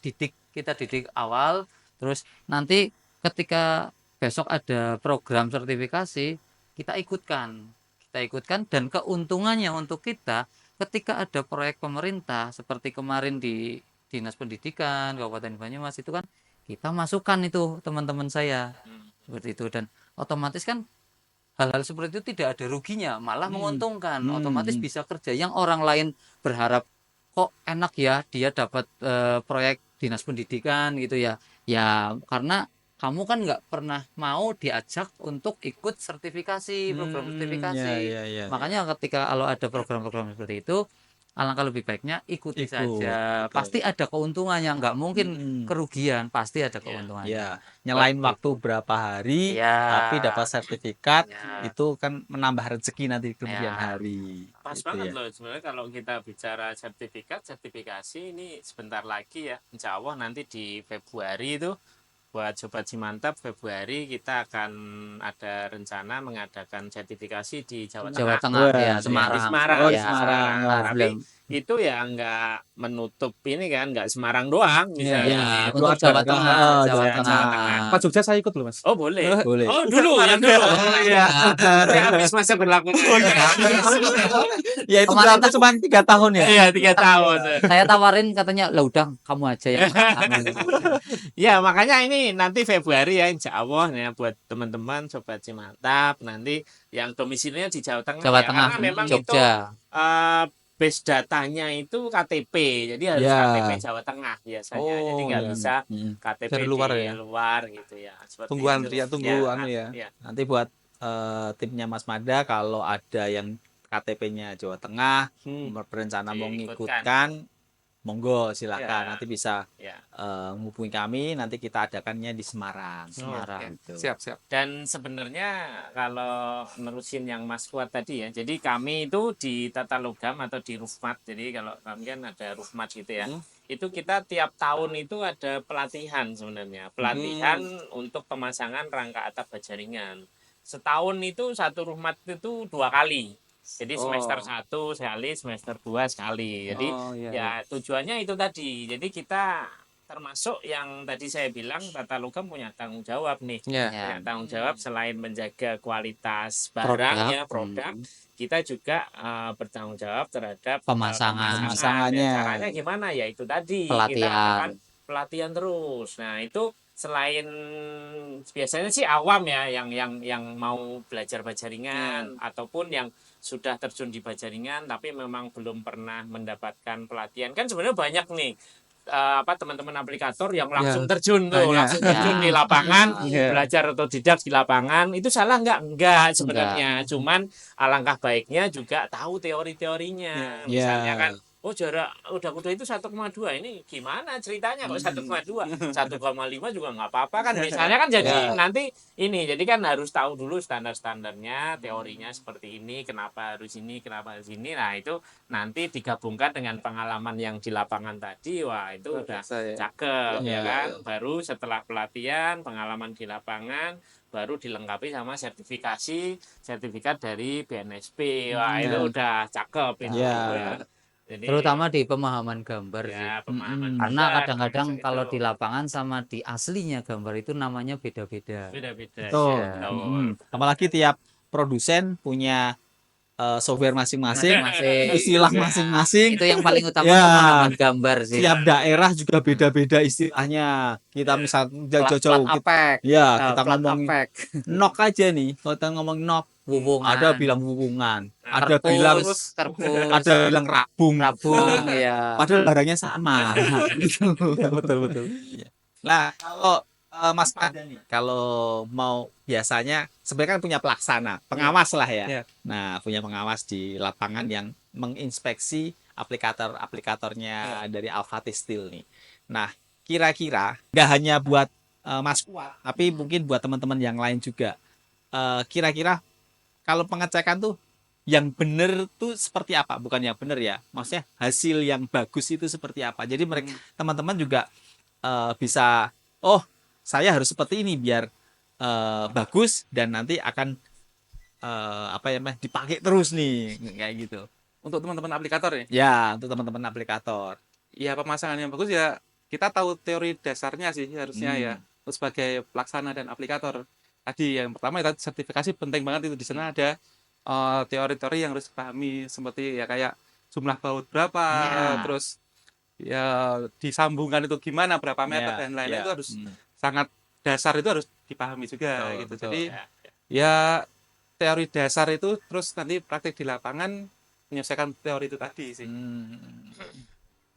[SPEAKER 3] didik awal, terus nanti ketika besok ada program sertifikasi kita ikutkan dan keuntungannya untuk kita ketika ada proyek pemerintah seperti kemarin di Dinas Pendidikan Kabupaten Banyumas itu kan kita masukkan itu teman-teman saya seperti itu dan otomatis kan hal-hal seperti itu tidak ada ruginya malah menguntungkan otomatis bisa kerja yang orang lain berharap kok enak ya dia dapat proyek Dinas Pendidikan gitu ya karena kamu kan nggak pernah mau diajak untuk ikut sertifikasi program sertifikasi
[SPEAKER 4] Ya.
[SPEAKER 3] makanya ketika kalau ada program-program seperti itu alangkah lebih baiknya ikuti
[SPEAKER 4] Ikut,
[SPEAKER 3] saja
[SPEAKER 4] betul.
[SPEAKER 3] pasti ada keuntungannya nggak mungkin kerugian pasti ada keuntungannya
[SPEAKER 4] Ya, nyelain waktu berapa hari, tapi dapat sertifikat, itu kan menambah rezeki nanti di kemudian hari.
[SPEAKER 1] Pas
[SPEAKER 4] Gitu
[SPEAKER 1] banget
[SPEAKER 4] ya.
[SPEAKER 1] loh sebenarnya kalau kita bicara sertifikasi ini sebentar lagi ya insya Allah nanti di Februari itu buat Sobat Simantap Februari kita akan ada rencana mengadakan sertifikasi di Jawa
[SPEAKER 3] Jawa
[SPEAKER 1] Tengah.
[SPEAKER 3] Tengah ya
[SPEAKER 1] Di
[SPEAKER 3] Semarang
[SPEAKER 1] Semarang.
[SPEAKER 4] Oh,
[SPEAKER 1] Ya,
[SPEAKER 4] di Semarang.
[SPEAKER 1] Tapi
[SPEAKER 3] belum.
[SPEAKER 1] itu ya nggak menutup ini kan nggak Semarang doang misalnya.
[SPEAKER 3] ya
[SPEAKER 1] Di
[SPEAKER 3] untuk
[SPEAKER 1] luar
[SPEAKER 3] Jawa Tengah
[SPEAKER 1] Jawa
[SPEAKER 3] Jawa Tengah
[SPEAKER 2] Pak Jogja saya ikut loh, Mas.
[SPEAKER 1] Oh boleh.
[SPEAKER 4] Boleh.
[SPEAKER 1] Oh dulu yang dulu. Oh iya. Sampai habis masa berlaku.
[SPEAKER 4] Ya itu
[SPEAKER 3] Kemarin
[SPEAKER 4] berarti cuma 3 tahun ya.
[SPEAKER 1] Iya 3 tahun.
[SPEAKER 3] saya tawarin katanya lah udah kamu aja ya
[SPEAKER 1] Ya makanya ini nanti Februari ya insya Allah ya buat teman-teman Sobat Simantap nanti yang domisilinya di Jawa Tengah
[SPEAKER 3] Jawa
[SPEAKER 1] ya,
[SPEAKER 3] Tengah
[SPEAKER 1] karena memang itu
[SPEAKER 3] Jogja
[SPEAKER 1] base datanya itu KTP jadi harus
[SPEAKER 4] Ya.
[SPEAKER 1] KTP Jawa Tengah biasanya jadi nggak bisa KTP
[SPEAKER 2] Dari luar ya?
[SPEAKER 1] luar gitu ya. Seperti
[SPEAKER 2] Tunggu
[SPEAKER 1] itu.
[SPEAKER 2] antrian, tunggu anu ya.
[SPEAKER 4] Nanti buat timnya Mas Mada kalau ada yang KTP-nya Jawa Tengah berencana mau
[SPEAKER 1] Diikutkan.
[SPEAKER 4] ngikutkan, monggo silakan
[SPEAKER 1] Ya.
[SPEAKER 4] nanti bisa
[SPEAKER 1] Ya.
[SPEAKER 4] menghubungi kami nanti kita adakannya di Semarang.
[SPEAKER 3] Semarang.
[SPEAKER 4] Gitu.
[SPEAKER 2] Siap.
[SPEAKER 1] Dan sebenarnya kalau nerusin yang Mas Fuad tadi ya, jadi kami itu di Tata Logam atau di Rufmat, jadi kalau kami kan ada Rufmat gitu ya, itu kita tiap tahun itu ada pelatihan sebenarnya, pelatihan untuk pemasangan rangka atap baja ringan. Setahun itu satu Rufmat itu 2 kali. Jadi semester 1 sekali, semester 2 sekali. Jadi ya tujuannya itu tadi. Jadi kita termasuk yang tadi saya bilang Tata Logam punya tanggung jawab nih.
[SPEAKER 2] Ya.
[SPEAKER 1] Punya tanggung jawab selain menjaga kualitas
[SPEAKER 3] Produk.
[SPEAKER 1] barangnya, produk, kita juga bertanggung jawab terhadap
[SPEAKER 3] Pemasangan.
[SPEAKER 4] Pemasangannya.
[SPEAKER 1] Dan caranya gimana? Ya itu tadi kita
[SPEAKER 3] Pelatihan.
[SPEAKER 1] lakukan pelatihan terus. Nah, itu selain biasanya sih awam ya yang mau belajar bajaringan ataupun yang sudah terjun di bajaringan tapi memang belum pernah mendapatkan pelatihan. Kan sebenarnya banyak nih teman-teman aplikator yang langsung terjun tuh,
[SPEAKER 2] banyak.
[SPEAKER 1] langsung terjun di lapangan,
[SPEAKER 2] Iya.
[SPEAKER 1] belajar otodidak di lapangan. Itu salah enggak sebenarnya. Cuman alangkah baiknya juga tahu teori-teorinya. Misalnya kan jarak kuda itu 1,2, ini gimana ceritanya kok 1,2, 1,5 juga nggak apa-apa kan, misalnya kan. Jadi nanti ini, jadi kan harus tahu dulu standar-standarnya, teorinya seperti ini, kenapa harus ini, kenapa harus ini. Nah itu nanti digabungkan dengan pengalaman yang di lapangan tadi, wah itu udah cakep ya kan. Baru setelah pelatihan, pengalaman di lapangan, baru dilengkapi sama sertifikat dari BNSP, wah itu udah cakep itu ya. Jadi,
[SPEAKER 3] terutama di pemahaman gambar sih.
[SPEAKER 1] ya, pemahaman
[SPEAKER 3] Karena
[SPEAKER 1] gambar,
[SPEAKER 3] kadang-kadang
[SPEAKER 1] itu.
[SPEAKER 3] kalau di lapangan sama di aslinya gambar itu namanya beda-beda.
[SPEAKER 1] beda-beda.
[SPEAKER 4] Betul.
[SPEAKER 1] Ya, betul.
[SPEAKER 4] Apalagi tiap produsen punya software masing-masing,
[SPEAKER 3] Masing-masing.
[SPEAKER 4] istilah masing-masing.
[SPEAKER 3] Itu yang paling utama
[SPEAKER 4] Ya.
[SPEAKER 3] pemahaman gambar sih.
[SPEAKER 4] Tiap daerah juga beda-beda istilahnya. Kita misal jauh-jauh
[SPEAKER 3] Plat apek.
[SPEAKER 4] kita
[SPEAKER 3] Plat
[SPEAKER 4] ngomong
[SPEAKER 3] apek.
[SPEAKER 4] nok aja nih. Kalau kita ngomong nok,
[SPEAKER 3] Hubungan.
[SPEAKER 4] ada bilang hubungan, ada
[SPEAKER 3] Terpus,
[SPEAKER 4] bilang
[SPEAKER 3] terpus,
[SPEAKER 4] ada bilang rabung.
[SPEAKER 3] rabung, ya.
[SPEAKER 4] Padahal barangnya sama. Gitu. Betul. Nah, kalau Mas Pada nih, kalau mau biasanya sebenarnya kan punya pelaksana, pengawas lah ya.
[SPEAKER 2] Iya.
[SPEAKER 4] Nah, punya pengawas di lapangan yang menginspeksi aplikatornya dari Alphati Steel nih. Nah, kira-kira nggak hanya buat Mas Kuat, tapi mungkin buat teman-teman yang lain juga. Kira-kira kalau pengecekan tuh yang benar tuh seperti apa? Bukan yang benar ya, maksudnya hasil yang bagus itu seperti apa? Jadi mereka teman-teman juga bisa, saya harus seperti ini biar bagus dan nanti akan dipakai terus nih, kayak gitu.
[SPEAKER 2] Untuk teman-teman aplikator ya.
[SPEAKER 4] Ya, untuk teman-teman aplikator.
[SPEAKER 2] Ya, pemasangan yang bagus ya kita tahu teori dasarnya sih harusnya ya. Terus sebagai pelaksana dan aplikator. Tadi yang pertama itu sertifikasi penting banget, itu di sana ada teori-teori yang harus dipahami seperti ya kayak jumlah baut berapa, terus ya disambungkan itu gimana, berapa meter dan lain-lain, itu harus sangat dasar, itu harus dipahami juga gitu.
[SPEAKER 4] Betul.
[SPEAKER 2] Jadi ya teori dasar itu terus nanti praktik di lapangan menyelesaikan teori itu tadi sih.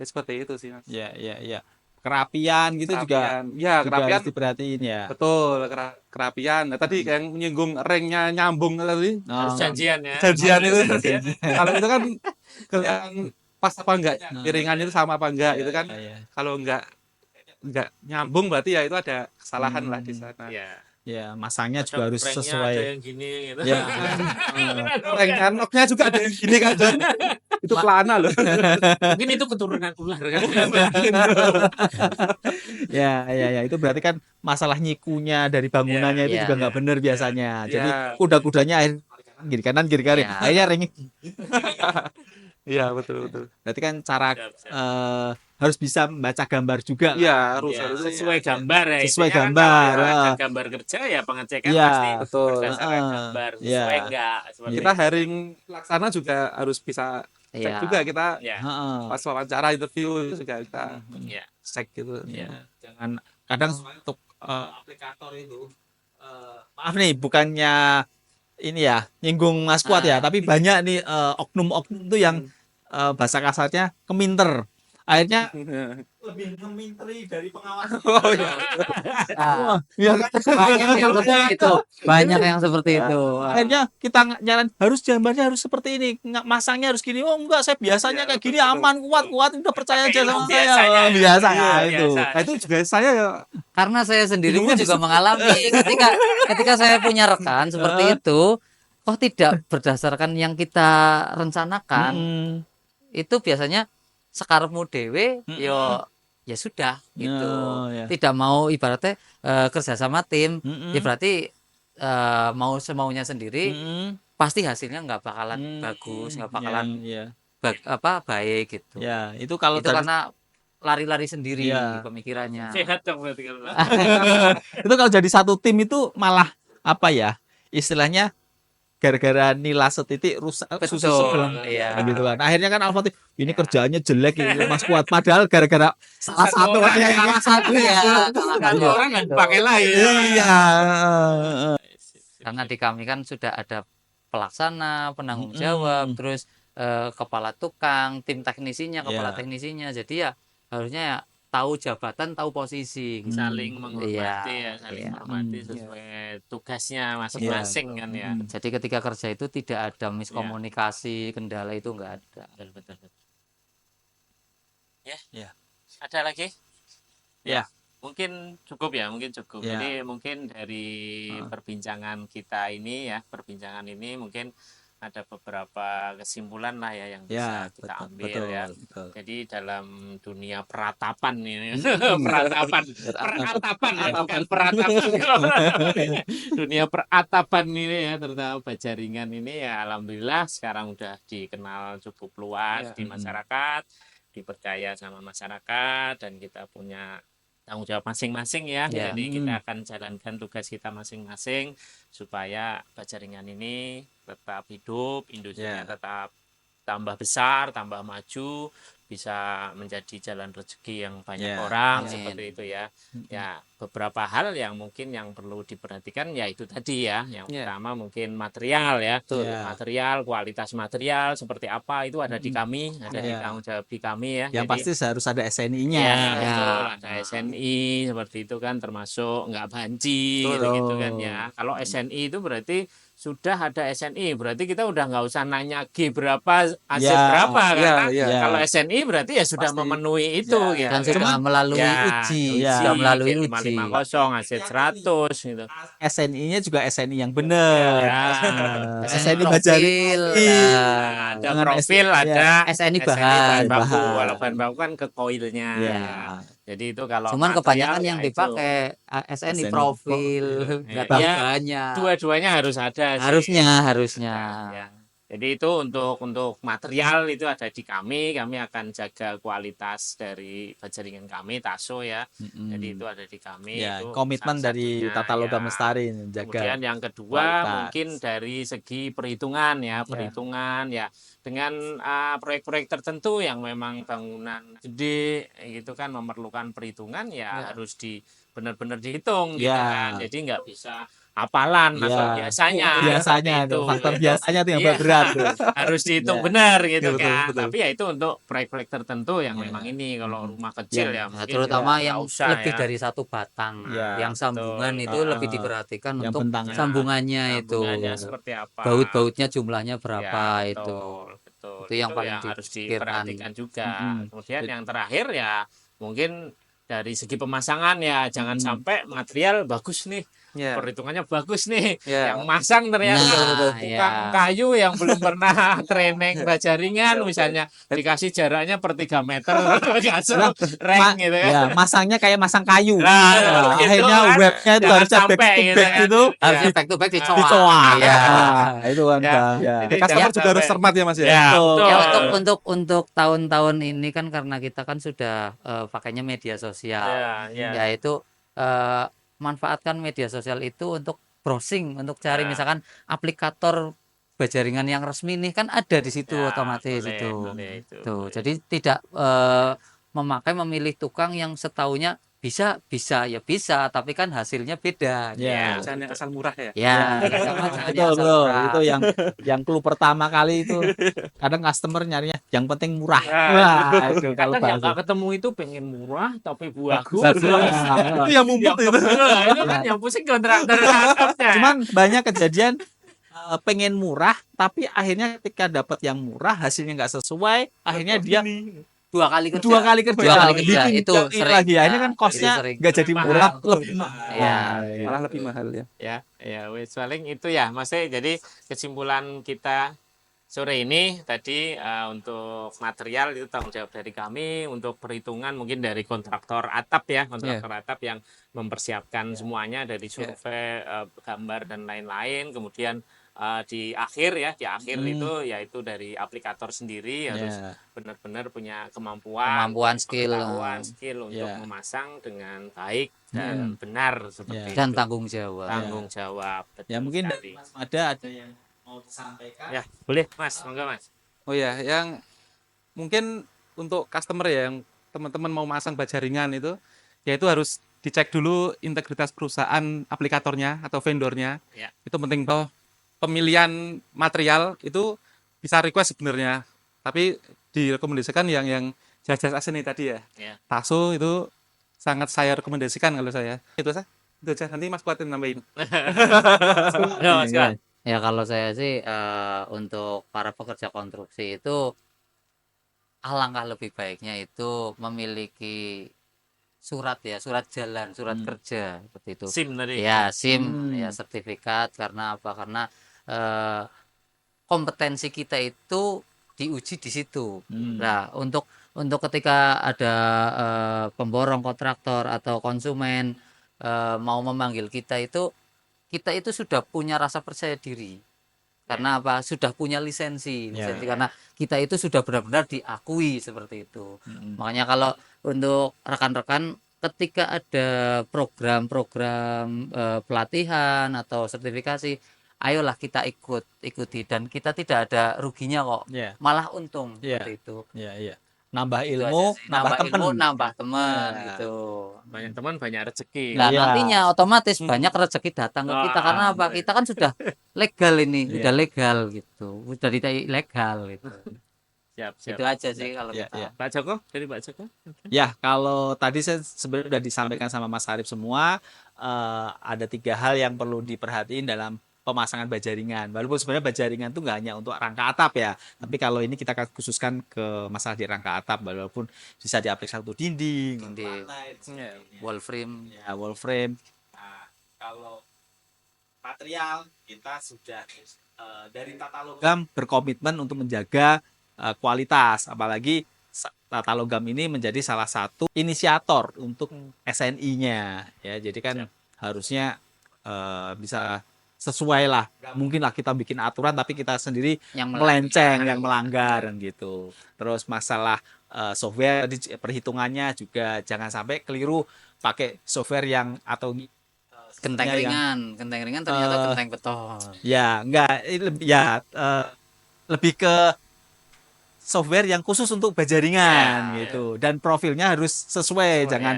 [SPEAKER 2] Ya seperti itu sih, Mas.
[SPEAKER 4] Ya. Kerapian gitu juga
[SPEAKER 2] kerapian
[SPEAKER 4] harus diperhatiin ya.
[SPEAKER 2] betul, kerapian. Nah, tadi yang menyinggung ringnya nyambung tadi,
[SPEAKER 1] Harus janjian ya.
[SPEAKER 2] janjian itu. Kalau itu kan kelihatan pas apa enggak, piringan itu sama apa enggak, itu kan. Kalau enggak nyambung berarti ya itu ada kesalahan lah di sana.
[SPEAKER 4] Ya, masangnya juga harus
[SPEAKER 1] Pranknya
[SPEAKER 4] sesuai.
[SPEAKER 1] ada yang gini gitu.
[SPEAKER 4] Ya.
[SPEAKER 2] Ring noknya juga ada yang gini kan. Itu pelana loh.
[SPEAKER 1] Mungkin itu keturunan ular kan.
[SPEAKER 4] Ya, itu berarti kan masalah nyikunya dari bangunannya itu
[SPEAKER 3] Ya.
[SPEAKER 4] juga nggak benar biasanya. Jadi
[SPEAKER 2] Ya.
[SPEAKER 4] kuda-kudanya kiri kanan.
[SPEAKER 3] Ya.
[SPEAKER 4] Akhirnya ringnya.
[SPEAKER 2] Iya, betul.
[SPEAKER 4] Berarti kan cara
[SPEAKER 1] Siap.
[SPEAKER 4] harus bisa membaca gambar juga.
[SPEAKER 2] Iya, harus
[SPEAKER 1] Ya,
[SPEAKER 2] harus
[SPEAKER 1] sesuai gambar ya.
[SPEAKER 4] Sesuai
[SPEAKER 1] Intinya kan
[SPEAKER 4] gambar,
[SPEAKER 1] kalau ada
[SPEAKER 4] ah.
[SPEAKER 1] gambar kerja ya pengecekan
[SPEAKER 4] Iya,
[SPEAKER 1] pasti
[SPEAKER 2] betul.
[SPEAKER 1] berdasarkan
[SPEAKER 4] Ah,
[SPEAKER 1] gambar.
[SPEAKER 4] iya.
[SPEAKER 1] Sesuai enggak? Seperti
[SPEAKER 2] Kita hiring pelaksana juga harus bisa cek
[SPEAKER 3] Iya.
[SPEAKER 2] juga, kita
[SPEAKER 1] ya.
[SPEAKER 4] Heeh.
[SPEAKER 2] pas wawancara interview itu juga kita
[SPEAKER 1] Ya.
[SPEAKER 2] cek gitu.
[SPEAKER 4] Ya. Jangan kadang untuk aplikator itu maaf nih, bukannya ini ya nyinggung Mas Kuat ya, tapi banyak nih oknum-oknum tuh yang bahasa kasarnya keminter. Akhirnya lebih ngeminteri dari pengawas.
[SPEAKER 2] Oh iya.
[SPEAKER 3] Nah,
[SPEAKER 4] Ya kan?
[SPEAKER 3] banyak yang seperti itu. Banyak yang seperti itu.
[SPEAKER 4] Akhirnya kita nyaran harus gambarnya harus seperti ini, masangnya harus gini. Oh enggak, saya biasanya kayak gini aman, kuat, udah percaya aja sama saya.
[SPEAKER 1] Biasanya.
[SPEAKER 4] Biasa
[SPEAKER 1] Iya,
[SPEAKER 4] itu.
[SPEAKER 1] biasa.
[SPEAKER 2] Nah, itu juga saya ya
[SPEAKER 3] Karena saya sendiri pun juga mengalami ketika saya punya rekan seperti itu, tidak berdasarkan yang kita rencanakan, itu biasanya sekarepmu dhewe ya sudah gitu.
[SPEAKER 4] Ya.
[SPEAKER 3] Tidak mau ibaratnya kerja sama tim, ya berarti mau semaunya sendiri, pasti hasilnya nggak bakalan bagus, nggak bakalan
[SPEAKER 4] ya.
[SPEAKER 3] baik gitu.
[SPEAKER 4] Ya, itu kalau
[SPEAKER 3] Itu
[SPEAKER 4] dari
[SPEAKER 3] karena lari-lari sendiri
[SPEAKER 4] Iya.
[SPEAKER 3] pemikirannya.
[SPEAKER 1] Sehat dong berarti kalau.
[SPEAKER 4] Itu kalau jadi satu tim itu malah apa ya? Istilahnya gara-gara nila setitik rusak
[SPEAKER 3] Betul,
[SPEAKER 4] susu sebelah
[SPEAKER 3] iya.
[SPEAKER 4] gitu kan. Akhirnya kan Alfa ini kerjaannya jelek ini Mas Kuat padahal gara-gara salah satu
[SPEAKER 1] orang
[SPEAKER 4] yang
[SPEAKER 3] Salah satu ya.
[SPEAKER 1] Satu orang nggak dipakai lagi.
[SPEAKER 4] iya.
[SPEAKER 3] Karena di kami kan sudah ada pelaksana, penanggung jawab, terus kepala tukang, tim teknisinya, kepala
[SPEAKER 4] Iya.
[SPEAKER 3] teknisinya. Jadi ya harusnya ya tahu jabatan, tahu posisi. Gitu.
[SPEAKER 1] Saling menghormati ya, saling
[SPEAKER 3] Iya.
[SPEAKER 1] menghormati sesuai tugasnya masing-masing kan ya.
[SPEAKER 3] Jadi ketika kerja itu tidak ada miskomunikasi, kendala itu enggak ada.
[SPEAKER 1] Betul, betul, betul. Ya.
[SPEAKER 4] Ya.
[SPEAKER 1] Ada lagi?
[SPEAKER 4] Ya.
[SPEAKER 1] Mungkin cukup ya, mungkin cukup.
[SPEAKER 4] Ya.
[SPEAKER 1] Jadi mungkin dari perbincangan kita ini ya, perbincangan ini mungkin ada beberapa kesimpulan lah ya yang bisa kita ambil ya.
[SPEAKER 4] betul.
[SPEAKER 1] Jadi dalam dunia peratapan ini, peratapan ya, bukan peratapan. Dunia peratapan ini ya, terutama Bajaringan ini ya, alhamdulillah sekarang udah dikenal cukup luas di masyarakat, dipercaya sama masyarakat, dan kita punya tanggung jawab masing-masing ya.
[SPEAKER 3] Ya.
[SPEAKER 1] Jadi kita akan jalankan tugas kita masing-masing supaya Bajaringan ini tetap hidup, industrinya tetap tambah besar, tambah maju, bisa menjadi jalan rezeki yang banyak orang,
[SPEAKER 3] Amin.
[SPEAKER 1] seperti itu ya. Ya, beberapa hal yang mungkin yang perlu diperhatikan ya itu tadi ya. Yang pertama mungkin material ya. Material, kualitas material seperti apa itu ada di kami, ada di tanggung jawab di kami ya.
[SPEAKER 4] Yang
[SPEAKER 1] Jadi,
[SPEAKER 4] pasti harus ada SNI-nya.
[SPEAKER 1] ya, betul, ada SNI seperti itu kan, termasuk nggak banci gitu kan ya. Kalau SNI itu berarti sudah ada SNI, berarti kita udah nggak usah nanya G berapa, AC berapa, karena kalau SNI berarti ya sudah
[SPEAKER 4] Pasti.
[SPEAKER 1] memenuhi itu gitu.
[SPEAKER 3] Dan sudah melalui uji, sudah melalui uji.
[SPEAKER 1] 550, AC 100 gitu.
[SPEAKER 4] SNI-nya juga SNI yang benar.
[SPEAKER 1] Ya.
[SPEAKER 4] SNI
[SPEAKER 3] Profil,
[SPEAKER 4] Bajaringan.
[SPEAKER 1] Ada
[SPEAKER 4] Dengan
[SPEAKER 1] profil,
[SPEAKER 4] S-
[SPEAKER 1] ada
[SPEAKER 3] SNI
[SPEAKER 1] bahan
[SPEAKER 3] bahan.
[SPEAKER 1] baku.
[SPEAKER 4] bahan.
[SPEAKER 1] Kalau bahan baku kan ke koilnya.
[SPEAKER 4] Ya.
[SPEAKER 1] Jadi itu kalau
[SPEAKER 3] Cuman
[SPEAKER 1] material,
[SPEAKER 3] kebanyakan
[SPEAKER 1] ya
[SPEAKER 3] yang
[SPEAKER 1] itu.
[SPEAKER 3] dipakai
[SPEAKER 4] SNI
[SPEAKER 3] SNI profil, nggak tahu
[SPEAKER 1] Ya,
[SPEAKER 3] banyak.
[SPEAKER 1] Dua-duanya harus ada sih.
[SPEAKER 3] Harusnya.
[SPEAKER 1] Ya. Jadi itu untuk material itu ada di kami akan jaga kualitas dari Bajaringan kami, Taso ya. Jadi itu ada di kami.
[SPEAKER 4] Ya,
[SPEAKER 1] itu
[SPEAKER 4] komitmen
[SPEAKER 1] salah
[SPEAKER 4] dari
[SPEAKER 1] satunya,
[SPEAKER 4] Tata Logam
[SPEAKER 1] ya.
[SPEAKER 4] Lestari ini, jaga.
[SPEAKER 1] Kemudian yang kedua
[SPEAKER 4] kualitas.
[SPEAKER 1] mungkin dari segi perhitungan ya, ya dengan proyek-proyek tertentu yang memang bangunan gede gitu kan memerlukan perhitungan ya harus benar-benar dihitung gitu kan. Jadi nggak bisa hafalan atau biasanya
[SPEAKER 4] itu
[SPEAKER 1] itu
[SPEAKER 4] faktor biasanya itu yang berat tuh.
[SPEAKER 1] harus dihitung benar gitu
[SPEAKER 4] Betul,
[SPEAKER 1] kan.
[SPEAKER 4] betul.
[SPEAKER 1] Tapi ya itu untuk proyek-proyek tertentu yang memang ini kalau rumah kecil ya
[SPEAKER 3] Nah,
[SPEAKER 1] mungkin
[SPEAKER 3] terutama
[SPEAKER 1] nggak
[SPEAKER 3] yang
[SPEAKER 1] usah
[SPEAKER 3] lebih
[SPEAKER 1] ya.
[SPEAKER 3] dari satu batang,
[SPEAKER 4] Ya,
[SPEAKER 3] yang sambungan itu lebih diperhatikan
[SPEAKER 4] Yang
[SPEAKER 3] untuk
[SPEAKER 4] bentangnya.
[SPEAKER 3] sambungannya itu,
[SPEAKER 1] Sambungannya seperti apa,
[SPEAKER 3] baut-bautnya jumlahnya berapa
[SPEAKER 1] Ya,
[SPEAKER 3] itu.
[SPEAKER 1] betul.
[SPEAKER 3] Itu yang paling
[SPEAKER 1] harus
[SPEAKER 3] dipikirkan.
[SPEAKER 1] diperhatikan juga. Kemudian yang terakhir ya mungkin dari segi pemasangan ya jangan sampai material bagus nih, perhitungannya bagus nih, yang masang ternyata tukang kayu yang belum pernah training Bajaringan misalnya dikasih jaraknya per 3 meter rank gitu kan.
[SPEAKER 4] Ya, masangnya kayak masang kayu.
[SPEAKER 1] Nah,
[SPEAKER 4] akhirnya
[SPEAKER 1] kan
[SPEAKER 4] webnya itu
[SPEAKER 1] jangan
[SPEAKER 4] harusnya back
[SPEAKER 1] sampai
[SPEAKER 4] to
[SPEAKER 1] gitu
[SPEAKER 4] back
[SPEAKER 1] kan.
[SPEAKER 4] itu
[SPEAKER 3] Harusnya back to back dicoak.
[SPEAKER 4] dicoak.
[SPEAKER 3] Iya.
[SPEAKER 4] Itu kan
[SPEAKER 1] Ya.
[SPEAKER 4] Bang. Ya.
[SPEAKER 1] Jadi
[SPEAKER 2] Customer
[SPEAKER 1] jangan
[SPEAKER 2] juga harus
[SPEAKER 1] sampai-
[SPEAKER 2] cermat ya Mas ya.
[SPEAKER 1] Ya,
[SPEAKER 4] Betul.
[SPEAKER 1] betul.
[SPEAKER 3] Ya untuk tahun-tahun ini kan karena kita kan sudah pakainya media sosial,
[SPEAKER 1] Ya.
[SPEAKER 3] yaitu manfaatkan media sosial itu untuk browsing, untuk cari
[SPEAKER 1] Ya.
[SPEAKER 3] misalkan aplikator Bajaringan yang resmi nih kan ada di situ
[SPEAKER 1] Ya,
[SPEAKER 3] otomatis
[SPEAKER 1] boleh,
[SPEAKER 3] itu.
[SPEAKER 1] boleh itu,
[SPEAKER 3] Tuh,
[SPEAKER 1] boleh.
[SPEAKER 3] jadi tidak memilih tukang yang setahunya bisa ya bisa, tapi kan hasilnya beda.
[SPEAKER 4] Ya.
[SPEAKER 2] Jangan yang asal murah ya.
[SPEAKER 3] Ya,
[SPEAKER 4] Betul, betul. Itu yang clue pertama kali itu. Kadang customer nyarinya yang penting murah. Wah, itu kalau
[SPEAKER 1] Kadang yang
[SPEAKER 4] bahasa.
[SPEAKER 1] nggak ketemu itu pengen murah tapi bagus.
[SPEAKER 4] Bagus.
[SPEAKER 2] Itu yang mumput itu.
[SPEAKER 1] Itu kan yang pusing kontraktor atapnya.
[SPEAKER 4] Cuman banyak kejadian pengen murah tapi akhirnya ketika dapat yang murah hasilnya nggak sesuai, akhirnya dia
[SPEAKER 3] dua kali kerja.
[SPEAKER 4] dua kali kerja.
[SPEAKER 3] Dua kali kerja.
[SPEAKER 4] Bikin
[SPEAKER 3] Itu
[SPEAKER 4] jauh
[SPEAKER 3] sering.
[SPEAKER 4] lagi. Akhirnya kan
[SPEAKER 3] Nah,
[SPEAKER 4] costnya
[SPEAKER 3] itu sering.
[SPEAKER 4] nggak jadi murah,
[SPEAKER 1] Mahal.
[SPEAKER 4] lebih mahal.
[SPEAKER 3] Ya.
[SPEAKER 2] Malah lebih mahal ya.
[SPEAKER 1] Ya, wes paling itu ya, Mas. Jadi kesimpulan kita sore ini tadi untuk material itu tanggung jawab dari kami, untuk perhitungan mungkin dari kontraktor atap ya, kontraktor atap yang mempersiapkan semuanya dari survei, gambar dan lain-lain. Kemudian di akhir itu yaitu dari aplikator sendiri harus benar-benar punya kemampuan
[SPEAKER 3] skill
[SPEAKER 1] untuk memasang dengan baik dan benar seperti
[SPEAKER 3] dan
[SPEAKER 1] itu.
[SPEAKER 3] tanggung jawab.
[SPEAKER 4] Ya mungkin
[SPEAKER 1] sekali.
[SPEAKER 4] ada yang mau disampaikan.
[SPEAKER 1] Ya, boleh Mas, monggo Mas.
[SPEAKER 2] Oh ya, yang mungkin untuk customer ya, yang teman-teman mau masang bajaringan itu, ya itu harus dicek dulu integritas perusahaan aplikatornya atau vendornya.
[SPEAKER 1] Ya.
[SPEAKER 2] Itu penting toh. Pemilihan material itu bisa request sebenarnya, tapi direkomendasikan yang jas-jas asli tadi ya. Taso itu sangat saya rekomendasikan kalau saya. Itu aja nanti Mas kuatin nambahin.
[SPEAKER 3] Ya kalau saya sih untuk para pekerja konstruksi itu alangkah lebih baiknya itu memiliki surat jalan, surat kerja seperti itu.
[SPEAKER 1] SIM tadi.
[SPEAKER 3] Ya, SIM, ya sertifikat. Karena apa? Karena kompetensi kita itu diuji di situ. Nah, untuk ketika ada pemborong kontraktor atau konsumen mau memanggil kita itu sudah punya rasa percaya diri. Karena apa? Sudah punya lisensi karena kita itu sudah benar-benar diakui seperti itu. Makanya kalau untuk rekan-rekan ketika ada program-program pelatihan atau sertifikasi, ayolah kita ikuti dan kita tidak ada ruginya kok. Malah untung seperti itu.
[SPEAKER 4] Nambah ilmu,
[SPEAKER 3] nambah teman gitu.
[SPEAKER 1] Banyak teman, banyak rezeki.
[SPEAKER 3] Nah, nantinya otomatis banyak rezeki datang ke kita karena apa? Kita kan sudah legal ini, sudah legal gitu. Sudah tidak ilegal gitu.
[SPEAKER 1] Siap.
[SPEAKER 3] Itu aja sih kalau kita.
[SPEAKER 1] Pak Joko, dari Pak Joko.
[SPEAKER 4] Ya, kalau tadi saya sebenarnya sudah disampaikan sama Mas Arif semua, ada 3 hal yang perlu diperhatiin dalam pemasangan bajaringan. Walaupun sebenarnya bajaringan itu nggak hanya untuk rangka atap ya, tapi kalau ini kita akan khususkan ke masalah di rangka atap, walaupun bisa diaplikasikan untuk dinding,
[SPEAKER 3] wall frame.
[SPEAKER 4] Ya, wall frame. Nah, kalau material kita sudah dari tata logam berkomitmen untuk menjaga kualitas, apalagi tata logam ini menjadi salah satu inisiator untuk SNI-nya ya. Jadi kan harusnya bisa sesuai lah. Mungkin lah kita bikin aturan tapi kita sendiri yang melenceng, yang melanggar kan gitu. Terus masalah software perhitungannya juga jangan sampai keliru pakai software yang atau
[SPEAKER 3] genteng ringan ternyata genteng beton.
[SPEAKER 4] Ya, enggak lebih ke software yang khusus untuk bajaringan gitu. Dan profilnya harus sesuai, jangan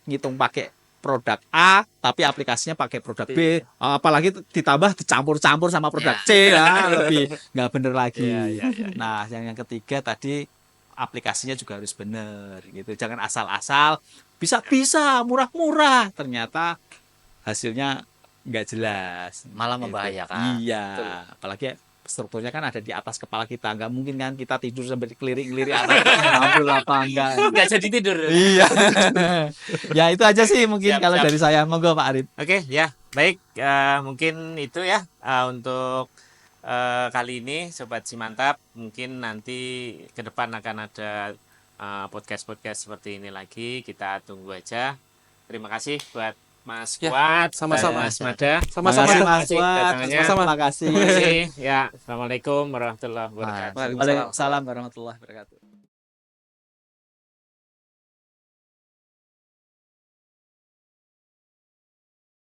[SPEAKER 4] ngitung pakai produk A tapi aplikasinya pakai produk B, apalagi ditambah dicampur-campur sama produk C, lebih nggak bener lagi. Nah, yang ketiga tadi aplikasinya juga harus bener gitu, jangan asal-asal bisa murah-murah ternyata hasilnya nggak jelas,
[SPEAKER 3] malah membahayakan.
[SPEAKER 4] Iya, apalagi strukturnya kan ada di atas kepala kita, nggak mungkin kan kita tidur sambil kelirik-kelirik ngambil apa nggak
[SPEAKER 1] jadi tidur.
[SPEAKER 4] Iya. Ya itu aja sih mungkin kalau dari saya. Monggo Pak Arif.
[SPEAKER 1] Oke, ya baik, mungkin itu ya untuk kali ini Sobat Simantap. Mungkin nanti ke depan akan ada podcast seperti ini lagi, kita tunggu aja. Terima kasih buat Mas Kuat,
[SPEAKER 2] sama-sama
[SPEAKER 1] Mas Mada,
[SPEAKER 4] sama-sama Mas Kuat,
[SPEAKER 1] sama-sama.
[SPEAKER 4] Terima kasih.
[SPEAKER 1] Ya, assalamualaikum warahmatullahi wabarakatuh.
[SPEAKER 4] Waalaikumsalam warahmatullahi wabarakatuh.